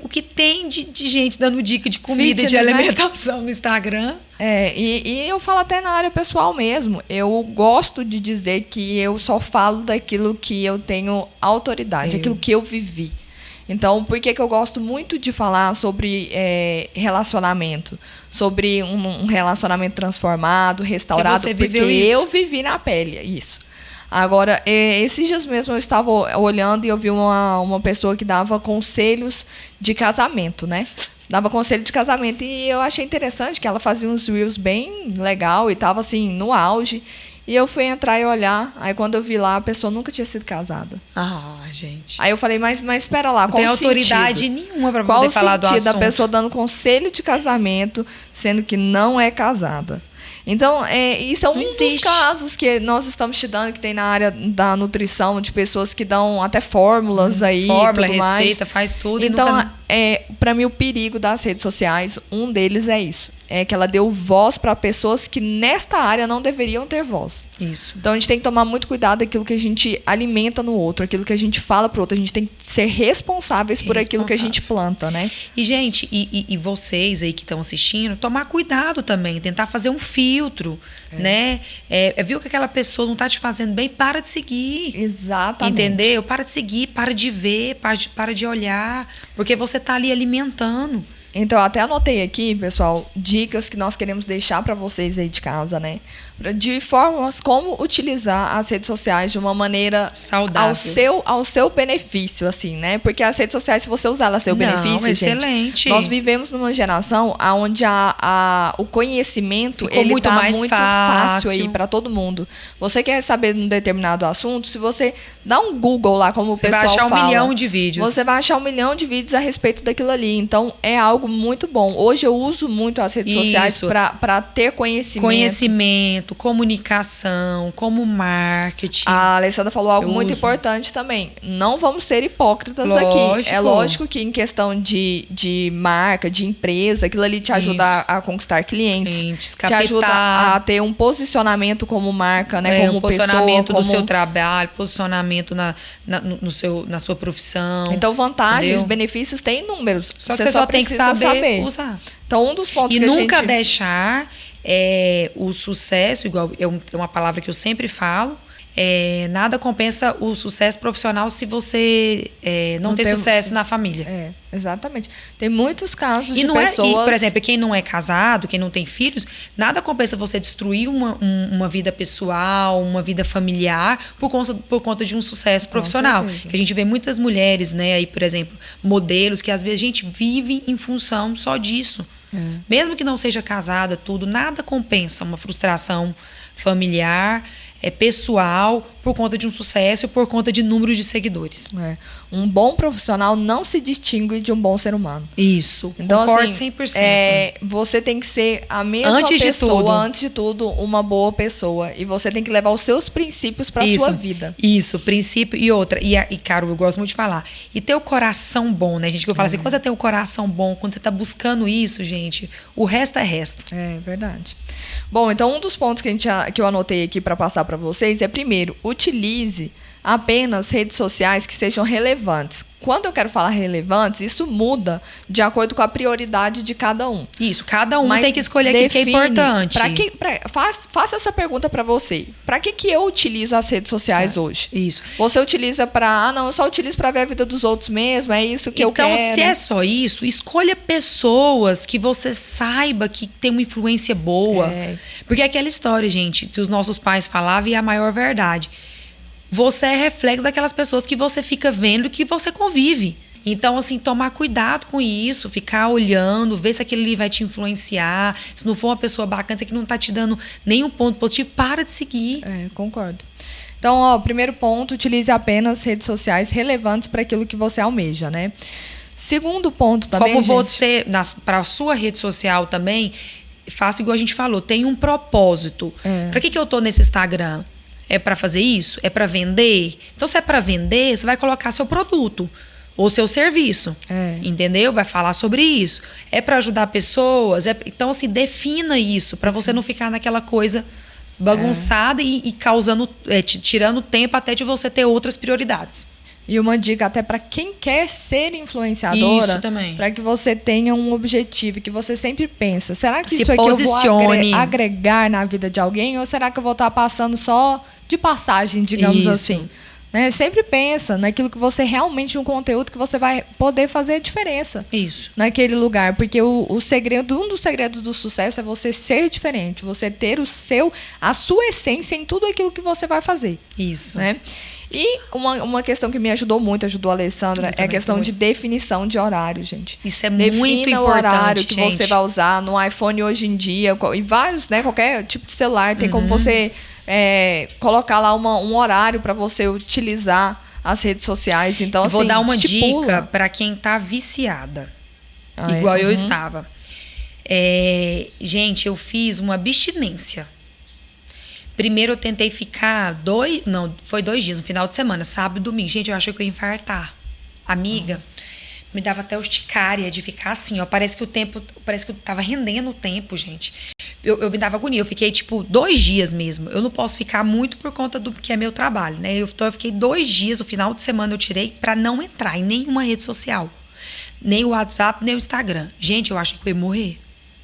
O que tem de gente dando dica de comida e de alimentação, né? No Instagram. E eu falo até na área pessoal mesmo. Eu gosto de dizer que eu só falo daquilo que eu tenho autoridade, aquilo que eu vivi. Então, por que eu gosto muito de falar sobre relacionamento? Sobre um relacionamento transformado, restaurado, porque eu vivi na pele isso. Agora, esses dias mesmo eu estava olhando e eu vi uma pessoa que dava conselhos de casamento, né? Dava conselho de casamento e eu achei interessante que ela fazia uns reels bem legal e estava assim, no auge. E eu fui entrar e olhar, aí quando eu vi lá, a pessoa nunca tinha sido casada. Gente. Aí eu falei, mas espera lá, qual o sentido? Não tem autoridade nenhuma para poder falar do assunto. Qual o sentido da pessoa dando conselho de casamento, sendo que não é casada? Então, isso é um dos casos que nós estamos estudando, que tem na área da nutrição, de pessoas que dão até fórmulas aí. Fórmula, tudo receita, mais. faz tudo. Então, para mim, o perigo das redes sociais, um deles é isso. É que ela deu voz para pessoas que nesta área não deveriam ter voz. Isso. Então, a gente tem que tomar muito cuidado daquilo que a gente alimenta no outro, aquilo que a gente fala pro outro. A gente tem que ser responsáveis por aquilo que a gente planta, né? E, gente, e vocês aí que estão assistindo, tomar cuidado também, tentar fazer um filtro, né? Viu que aquela pessoa não tá te fazendo bem, para de seguir. Exatamente. Entendeu? Para de seguir, para de ver, para de olhar, porque você tá ali alimentando. Então, eu até anotei aqui, pessoal, dicas que nós queremos deixar para vocês aí de casa, né? De formas como utilizar as redes sociais de uma maneira saudável, ao seu benefício, assim, né? Porque as redes sociais, se você usar elas a seu benefício, excelente. Gente, nós vivemos numa geração onde o conhecimento ficou muito mais muito fácil aí para todo mundo. Você quer saber de um determinado assunto, se você dá um Google lá, como o pessoal fala, você vai achar 1 milhão de vídeos. Você vai achar 1 milhão de vídeos a respeito daquilo ali. Então, é algo muito bom. Hoje eu uso muito as redes sociais para ter conhecimento, comunicação, como marketing. A Alessandra falou algo muito importante também. Não vamos ser hipócritas aqui. É lógico que em questão de marca, de empresa, aquilo ali te ajuda a conquistar clientes, te ajuda a ter um posicionamento como marca, né? Como posicionamento pessoa, do seu trabalho, posicionamento na sua profissão. Então, vantagens, entendeu? Benefícios tem inúmeros. Só que você só tem que saber usar. Então, um dos pontos que nunca deixar o sucesso, igual é uma palavra que eu sempre falo, nada compensa o sucesso profissional se você não ter sucesso na família. Exatamente. Tem muitos casos de pessoas... por exemplo, quem não é casado, quem não tem filhos, nada compensa você destruir uma vida pessoal, uma vida familiar por conta de um sucesso profissional. Que a gente vê muitas mulheres, né, aí, por exemplo, modelos que às vezes a gente vive em função só disso. Mesmo que não seja casada, tudo, nada compensa uma frustração familiar, pessoal, por conta de um sucesso e por conta de número de seguidores. Um bom profissional não se distingue de um bom ser humano. Isso, então, concordo assim, 100%. Você tem que ser a mesma antes de tudo, uma boa pessoa. E você tem que levar os seus princípios para a sua vida. Isso, princípio e outra. E, Caro, eu gosto muito de falar. E ter o coração bom, né, gente? Que eu falo assim, quando você tem o coração bom, quando você tá buscando isso, gente, o resto é resto. É verdade. Bom, então um dos pontos que eu anotei aqui para passar para vocês é, primeiro, utilize apenas redes sociais que sejam relevantes. Quando eu quero falar relevantes, isso muda de acordo com a prioridade de cada um. Isso, cada um tem que escolher aquilo que é importante. Faça essa pergunta para você. Para que eu utilizo as redes sociais hoje? Isso. Você utiliza para... não, eu só utilizo para ver a vida dos outros mesmo, é isso que eu quero. Então, se é só isso, escolha pessoas que você saiba que tem uma influência boa. Porque é aquela história, gente, que os nossos pais falavam e é a maior verdade. Você é reflexo daquelas pessoas que você fica vendo, que você convive. Então, assim, tomar cuidado com isso, ficar olhando, ver se aquilo ali vai te influenciar. Se não for uma pessoa bacana, se aquilo não tá te dando nenhum ponto positivo, para de seguir. Concordo. Então, primeiro ponto, utilize apenas redes sociais relevantes para aquilo que você almeja, né? Segundo ponto também, como você, para a sua rede social também, faça igual a gente falou, tem um propósito. Para que eu tô nesse Instagram? É para fazer isso? É para vender? Então, se é para vender, você vai colocar seu produto ou seu serviço. Entendeu? Vai falar sobre isso. É para ajudar pessoas? Então, assim, defina isso para você não ficar naquela coisa bagunçada e causando, tirando tempo até de você ter outras prioridades. E uma dica até para quem quer ser influenciadora, para que você tenha um objetivo, que você sempre pensa, será que isso aqui eu vou agregar na vida de alguém ou será que eu vou estar passando só de passagem, digamos assim? Né? Sempre pensa naquilo que você realmente, um conteúdo que você vai poder fazer a diferença naquele lugar. Porque um dos segredos do sucesso é você ser diferente, você ter a sua essência em tudo aquilo que você vai fazer. Isso. Né? E uma questão que me ajudou muito, ajudou a Alessandra, é a questão de definição de horário, gente. Isso é muito importante, Defina o horário que você vai usar no iPhone hoje em dia, e vários, né? Qualquer tipo de celular, tem como você colocar lá um horário para você utilizar as redes sociais. Então, vou dar uma dica para quem tá viciada, igual eu estava. Gente, eu fiz uma abstinência. Primeiro eu tentei ficar 2 dias, no final de semana, sábado e domingo. Gente, eu achei que eu ia infartar. Amiga, me dava até urticária de ficar assim, ó. Parece que eu tava rendendo o tempo, gente. Eu me dava agonia. Eu fiquei, 2 dias mesmo. Eu não posso ficar muito por conta do que é meu trabalho, né? Então eu fiquei 2 dias, o final de semana eu tirei pra não entrar em nenhuma rede social. Nem o WhatsApp, nem o Instagram. Gente, eu achei que eu ia morrer.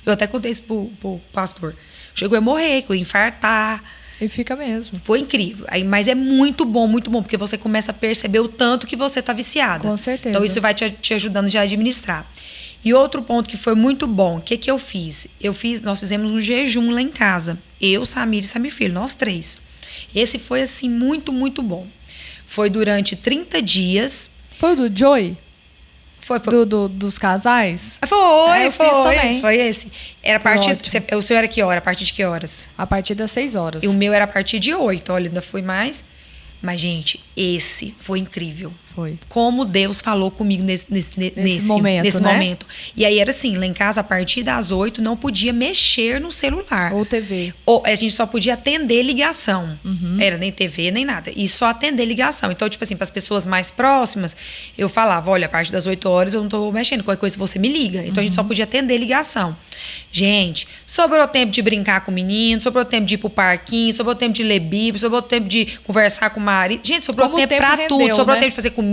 Eu até contei isso pro pastor. Eu achei que eu ia morrer, que eu ia infartar. E fica mesmo. Foi incrível. Mas é muito bom, porque você começa a perceber o tanto que você tá viciada. Com certeza. Então isso vai te ajudando já a administrar. E outro ponto que foi muito bom, o que eu fiz? Nós fizemos um jejum lá em casa. Eu, Samir e Samir Filho, nós 3. Esse foi, assim, muito, muito bom. Foi durante 30 dias. Foi o do Joey? Foi. Dos casais? Foi, fiz também. Foi esse. Era a partir... O seu era que hora? A partir de que horas? A partir das 6 horas. E o meu era a partir de 8. Olha, ainda fui mais. Mas, gente, esse foi incrível. Foi. Como Deus falou comigo nesse momento. E aí era assim, lá em casa, a partir das 8, não podia mexer no celular. Ou TV. A gente só podia atender ligação. Era nem TV, nem nada. E só atender ligação. Então, para as pessoas mais próximas, eu falava, olha, a partir das 8 horas eu não tô mexendo. Qualquer coisa você me liga. Então, a gente só podia atender ligação. Gente, sobrou tempo de brincar com o menino, sobrou tempo de ir pro parquinho, sobrou tempo de ler Bíblia, sobrou tempo de conversar com o marido. Gente, sobrou tempo pra tudo. Sobrou tempo de fazer comida.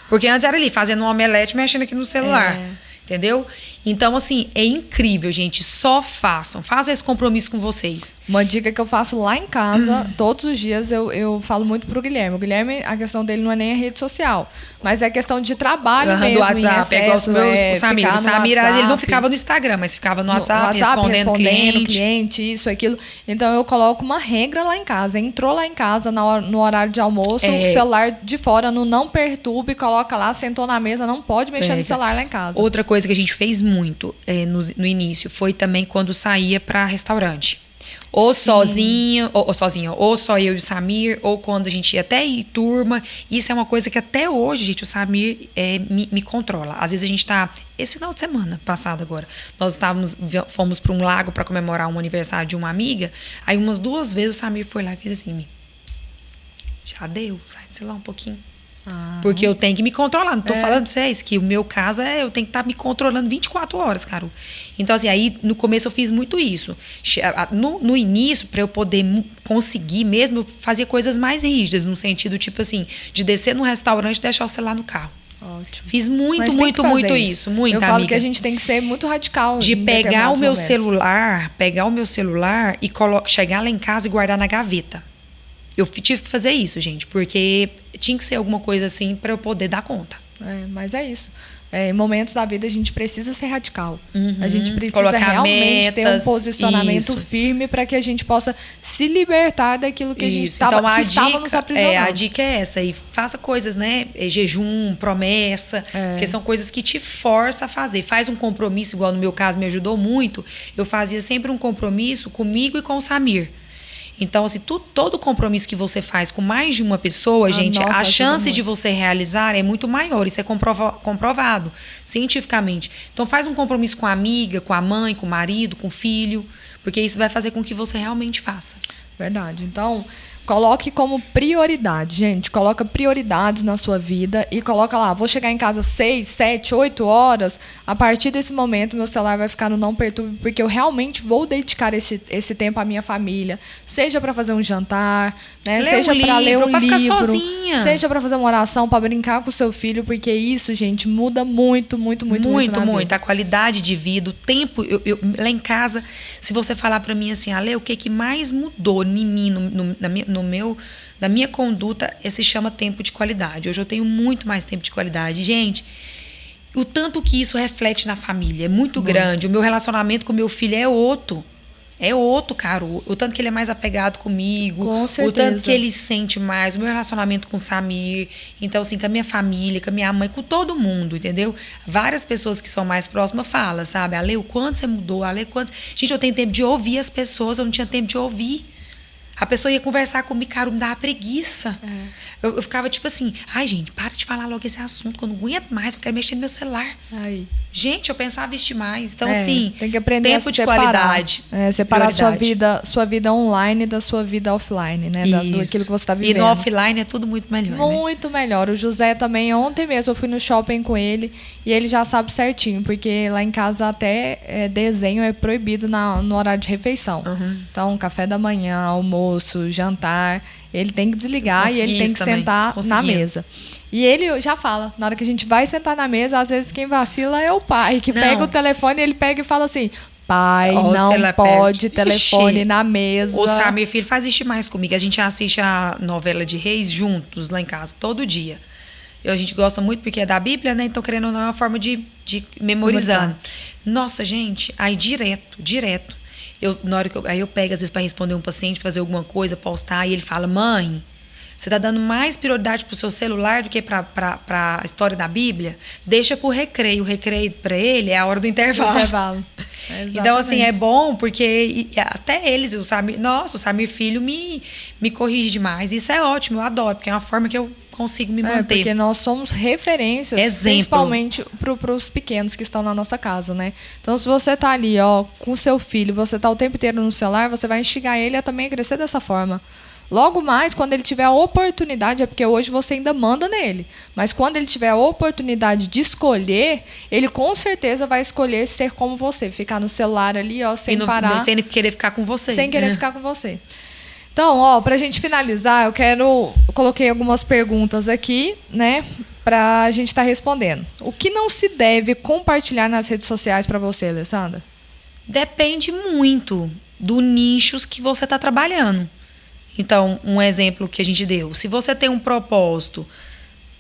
Porque antes era ali, fazendo um omelete, mexendo aqui no celular. Entendeu? Então, assim, é incrível, gente. Só façam. Façam esse compromisso com vocês. Uma dica que eu faço lá em casa, todos os dias, eu falo muito pro Guilherme. O Guilherme, a questão dele não é nem a rede social, mas é a questão de trabalho mesmo. Do WhatsApp. É igual o Samir. O Samir, ele não ficava no Instagram, mas ficava no WhatsApp respondendo cliente, isso, aquilo. Então, eu coloco uma regra lá em casa. Entrou lá em casa no horário de almoço, o celular de fora, no não perturbe, coloca lá, sentou na mesa, não pode mexer no celular lá em casa. Outra coisa que a gente fez muito no início foi também quando saía para restaurante. Ou sozinha, ou só eu e o Samir, ou quando a gente ia até ir turma. Isso é uma coisa que até hoje, gente, o Samir me controla. Às vezes a gente tá... Esse final de semana passado agora, nós fomos para um lago para comemorar um aniversário de uma amiga. Aí umas 2 vezes o Samir foi lá e fez assim: já deu, sai de lá um pouquinho. Porque eu tenho que me controlar. Não tô falando pra vocês que o meu caso eu tenho que estar me controlando 24 horas, Carol. Então, assim, aí no começo eu fiz muito isso. No início, para eu poder conseguir mesmo, eu fazia coisas mais rígidas, no sentido, tipo assim, de descer no restaurante e deixar o celular no carro. Ótimo. Fiz muito isso. Muito, eu falo amiga. que a gente tem que ser muito radical. De pegar o meu celular e chegar lá em casa e guardar na gaveta. Eu tive que fazer isso, gente, porque tinha que ser alguma coisa assim para eu poder dar conta. Mas é isso. Em momentos da vida a gente precisa ser radical. A gente precisa Colocar realmente ter um metas, posicionamento firme para que a gente possa se libertar daquilo que a gente estava nos aprisionando. A dica é essa. E faça coisas, né? Jejum, promessa, que são coisas que te forçam a fazer. Faz um compromisso, igual no meu caso me ajudou muito. Eu fazia sempre um compromisso comigo e com o Samir. Então, assim, todo compromisso que você faz com mais de uma pessoa, gente, a chance de você realizar é muito maior. Isso é comprovado cientificamente. Então, faz um compromisso com a amiga, com a mãe, com o marido, com o filho, porque isso vai fazer com que você realmente faça. Verdade. Então, coloque como prioridade, gente. Coloca prioridades na sua vida e coloca lá, vou chegar em casa 6, 7, 8 horas. A partir desse momento, meu celular vai ficar no não perturbe, porque eu realmente vou dedicar esse tempo à minha família. Seja para fazer um jantar, né? Seja para ler um livro, ficar sozinha. Seja para fazer uma oração, para brincar com o seu filho, porque isso, gente, muda muito na vida. A qualidade de vida, o tempo. Lá em casa, se você falar para mim assim, Ale, o que mais mudou em mim, na minha conduta, se chama tempo de qualidade. Hoje eu tenho muito mais tempo de qualidade. Gente, o tanto que isso reflete na família é muito grande. O meu relacionamento com meu filho é outro. É outro, cara. O tanto que ele é mais apegado comigo. Com certeza. O tanto que ele sente mais. O meu relacionamento com o Samir. Então, assim, com a minha família, com a minha mãe, com todo mundo, entendeu? Várias pessoas que são mais próximas falam, sabe? Ale, o quanto você mudou? Ale, quanto... Gente, eu tenho tempo de ouvir as pessoas. Eu não tinha tempo de ouvir. A pessoa ia conversar comigo, cara, me dava preguiça. Eu ficava tipo assim, ai, gente, para de falar logo esse assunto, que eu não aguento mais, eu quero mexer no meu celular. Gente, eu pensava isso demais. Então, assim, tem que aprender tempo a de qualidade. Separar a sua vida online da sua vida offline, né? Daquilo que você está vivendo. E no offline é tudo muito melhor, Muito melhor. O José também, ontem mesmo, eu fui no shopping com ele e ele já sabe certinho, porque lá em casa até desenho é proibido no horário de refeição. Então, café da manhã, almoço, jantar, ele tem que desligar e ele tem que sentar na mesa. E ele já fala, na hora que a gente vai sentar na mesa, às vezes quem vacila é o pai, que pega o telefone e ele pega e fala assim, pai, não pode telefone na mesa. O Samir, filho, faz isso mais comigo. A gente assiste a novela de Reis juntos lá em casa, todo dia. A gente gosta muito porque é da Bíblia, né? Então, querendo ou não, é uma forma de memorizando. Nossa, gente, aí direto. Na hora que aí eu pego, às vezes, para responder um paciente, fazer alguma coisa, postar, e ele fala, mãe, você está dando mais prioridade pro seu celular do que para a história da Bíblia? Deixa pro recreio. O recreio, para ele, é a hora do intervalo. Então, assim, é bom porque até eles, o Samir Filho me corrige demais. Isso é ótimo, eu adoro, porque é uma forma que eu consigo me manter. Porque nós somos referências, principalmente para os pequenos que estão na nossa casa, né? Então, se você tá ali, ó, com o seu filho, você tá o tempo inteiro no celular, você vai instigar ele a também crescer dessa forma. Logo mais, quando ele tiver a oportunidade, é porque hoje você ainda manda nele, mas quando ele tiver a oportunidade de escolher, ele com certeza vai escolher ser como você, ficar no celular ali, ó, sem parar. Sem querer ficar com você. Sem querer ficar com você. Então, ó, pra gente finalizar, eu coloquei algumas perguntas aqui, né, pra gente estar respondendo. O que não se deve compartilhar nas redes sociais pra você, Alessandra? Depende muito do nichos que você tá trabalhando. Então, um exemplo que a gente deu. Se você tem um propósito,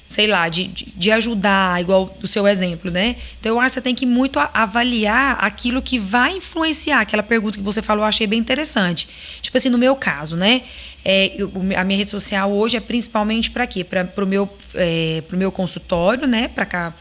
sei lá, de ajudar, igual o seu exemplo, né? Então, eu acho que você tem que muito avaliar aquilo que vai influenciar. Aquela pergunta que você falou, eu achei bem interessante. Tipo assim, no meu caso, né? A minha rede social hoje é principalmente para quê? Pro meu consultório, né? Para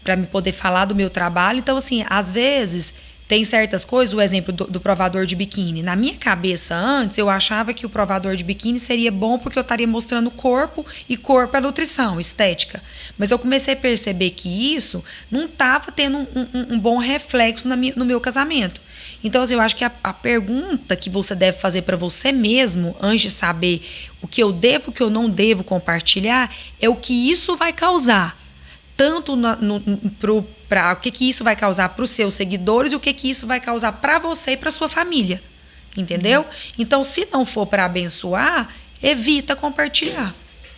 para me poder falar do meu trabalho. Então, assim, às vezes tem certas coisas, o exemplo do provador de biquíni. Na minha cabeça, antes, eu achava que o provador de biquíni seria bom porque eu estaria mostrando corpo, e corpo é nutrição, estética. Mas eu comecei a perceber que isso não estava tendo um bom reflexo no meu casamento. Então, assim, eu acho que a pergunta que você deve fazer para você mesmo, antes de saber o que eu devo, o que eu não devo compartilhar, é o que isso vai causar. Tanto o que isso vai causar para os seus seguidores e o que isso vai causar para você e para sua família. Entendeu? Então, se não for para abençoar, evita compartilhar.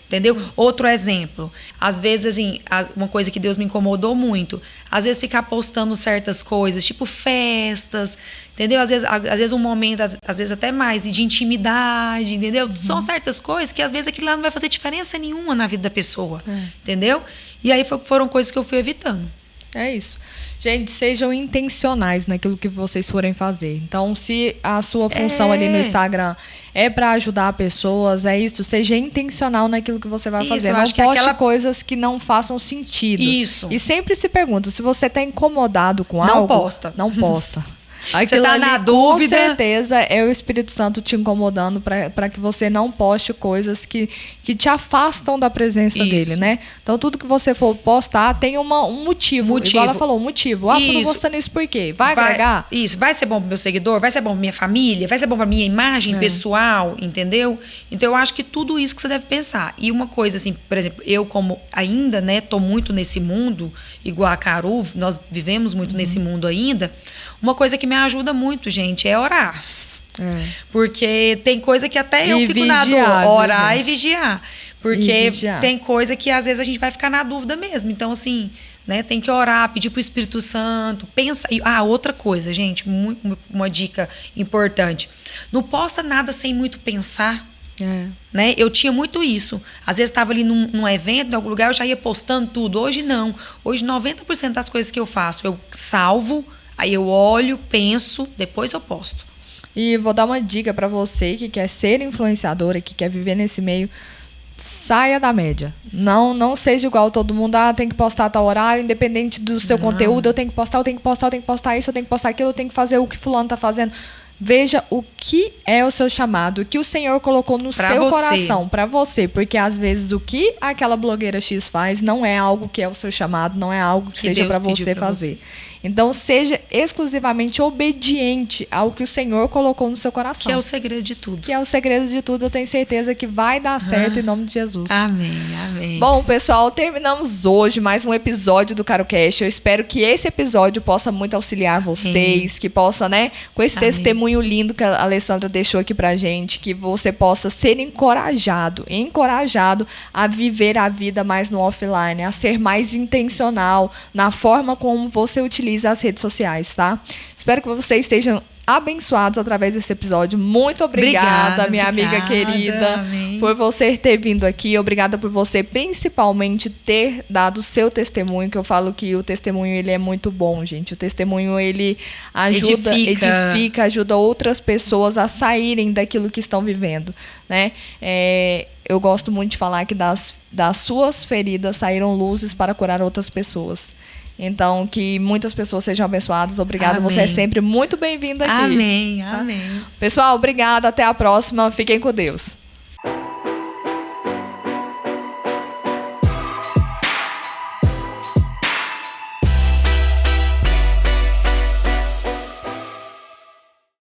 Entendeu? Outro exemplo. Às vezes, assim, uma coisa que Deus me incomodou muito. Às vezes, ficar postando certas coisas, tipo festas, entendeu? Às vezes um momento, às vezes até mais, de intimidade, entendeu? São certas coisas que, às vezes, aquilo lá não vai fazer diferença nenhuma na vida da pessoa. Entendeu? E aí, foram coisas que eu fui evitando. É isso. Gente, sejam intencionais naquilo que vocês forem fazer. Então, se a sua função ali no Instagram é para ajudar pessoas, é isso. Seja intencional naquilo que você vai fazer. Não poste coisas que não façam sentido. Isso. E sempre se pergunta, se você está incomodado com algo... Não posta. Você tá na dúvida. Com certeza é o Espírito Santo te incomodando para que você não poste coisas que te afastam da presença dele, né? Então, tudo que você for postar tem um motivo. Igual ela falou, um motivo. Ah, eu tô postando isso por quê? Vai agregar? Isso. Vai ser bom pro meu seguidor? Vai ser bom pra minha família? Vai ser bom pra minha imagem pessoal? Entendeu? Então, eu acho que tudo isso que você deve pensar. E uma coisa, assim, por exemplo, eu como ainda, né, tô muito nesse mundo, igual a Caru, nós vivemos muito nesse mundo ainda. Uma coisa que me ajuda muito, gente, é orar. Porque tem coisa que até eu fico na dúvida. Orar e vigiar. Porque tem coisa que às vezes a gente vai ficar na dúvida mesmo. Então, assim, né, tem que orar, pedir pro Espírito Santo, pensa. Outra coisa, gente, uma dica importante. Não posta nada sem muito pensar. Né? Eu tinha muito isso. Às vezes estava ali num evento, em algum lugar, eu já ia postando tudo. Hoje não. Hoje 90% das coisas que eu faço, eu salvo. Aí eu olho, penso, depois eu posto. E vou dar uma dica para você que quer ser influenciadora, que quer viver nesse meio. Saia da média. Não seja igual todo mundo. Tem que postar a tal horário, independente do seu conteúdo. Eu tenho que postar isso, eu tenho que postar aquilo, eu tenho que fazer o que fulano tá fazendo. Veja o que é o seu chamado, o que o Senhor colocou no seu coração para você. Porque às vezes o que aquela blogueira X faz não é algo que é o seu chamado, não é algo que seja para você fazer. Então, seja exclusivamente obediente ao que o Senhor colocou no seu coração. Que é o segredo de tudo. Que é o segredo de tudo. Eu tenho certeza que vai dar certo em nome de Jesus. Amém, amém. Bom, pessoal, terminamos hoje mais um episódio do CaroCast. Eu espero que esse episódio possa muito auxiliar vocês, que possa, né, com esse testemunho lindo que a Alessandra deixou aqui pra gente, que você possa ser encorajado a viver a vida mais no offline, a ser mais intencional na forma como você utiliza as redes sociais, tá? Espero que vocês estejam abençoados através desse episódio. Muito obrigada, minha amiga querida, amém, por você ter vindo aqui. Obrigada por você, principalmente, ter dado o seu testemunho, que eu falo que o testemunho, ele é muito bom, gente. O testemunho, ele edifica, ajuda outras pessoas a saírem daquilo que estão vivendo, né? Eu gosto muito de falar que das suas feridas saíram luzes para curar outras pessoas. Então, que muitas pessoas sejam abençoadas. Obrigada. Amém. Você é sempre muito bem-vinda aqui. Amém, tá? Amém. Pessoal, obrigada. Até a próxima. Fiquem com Deus.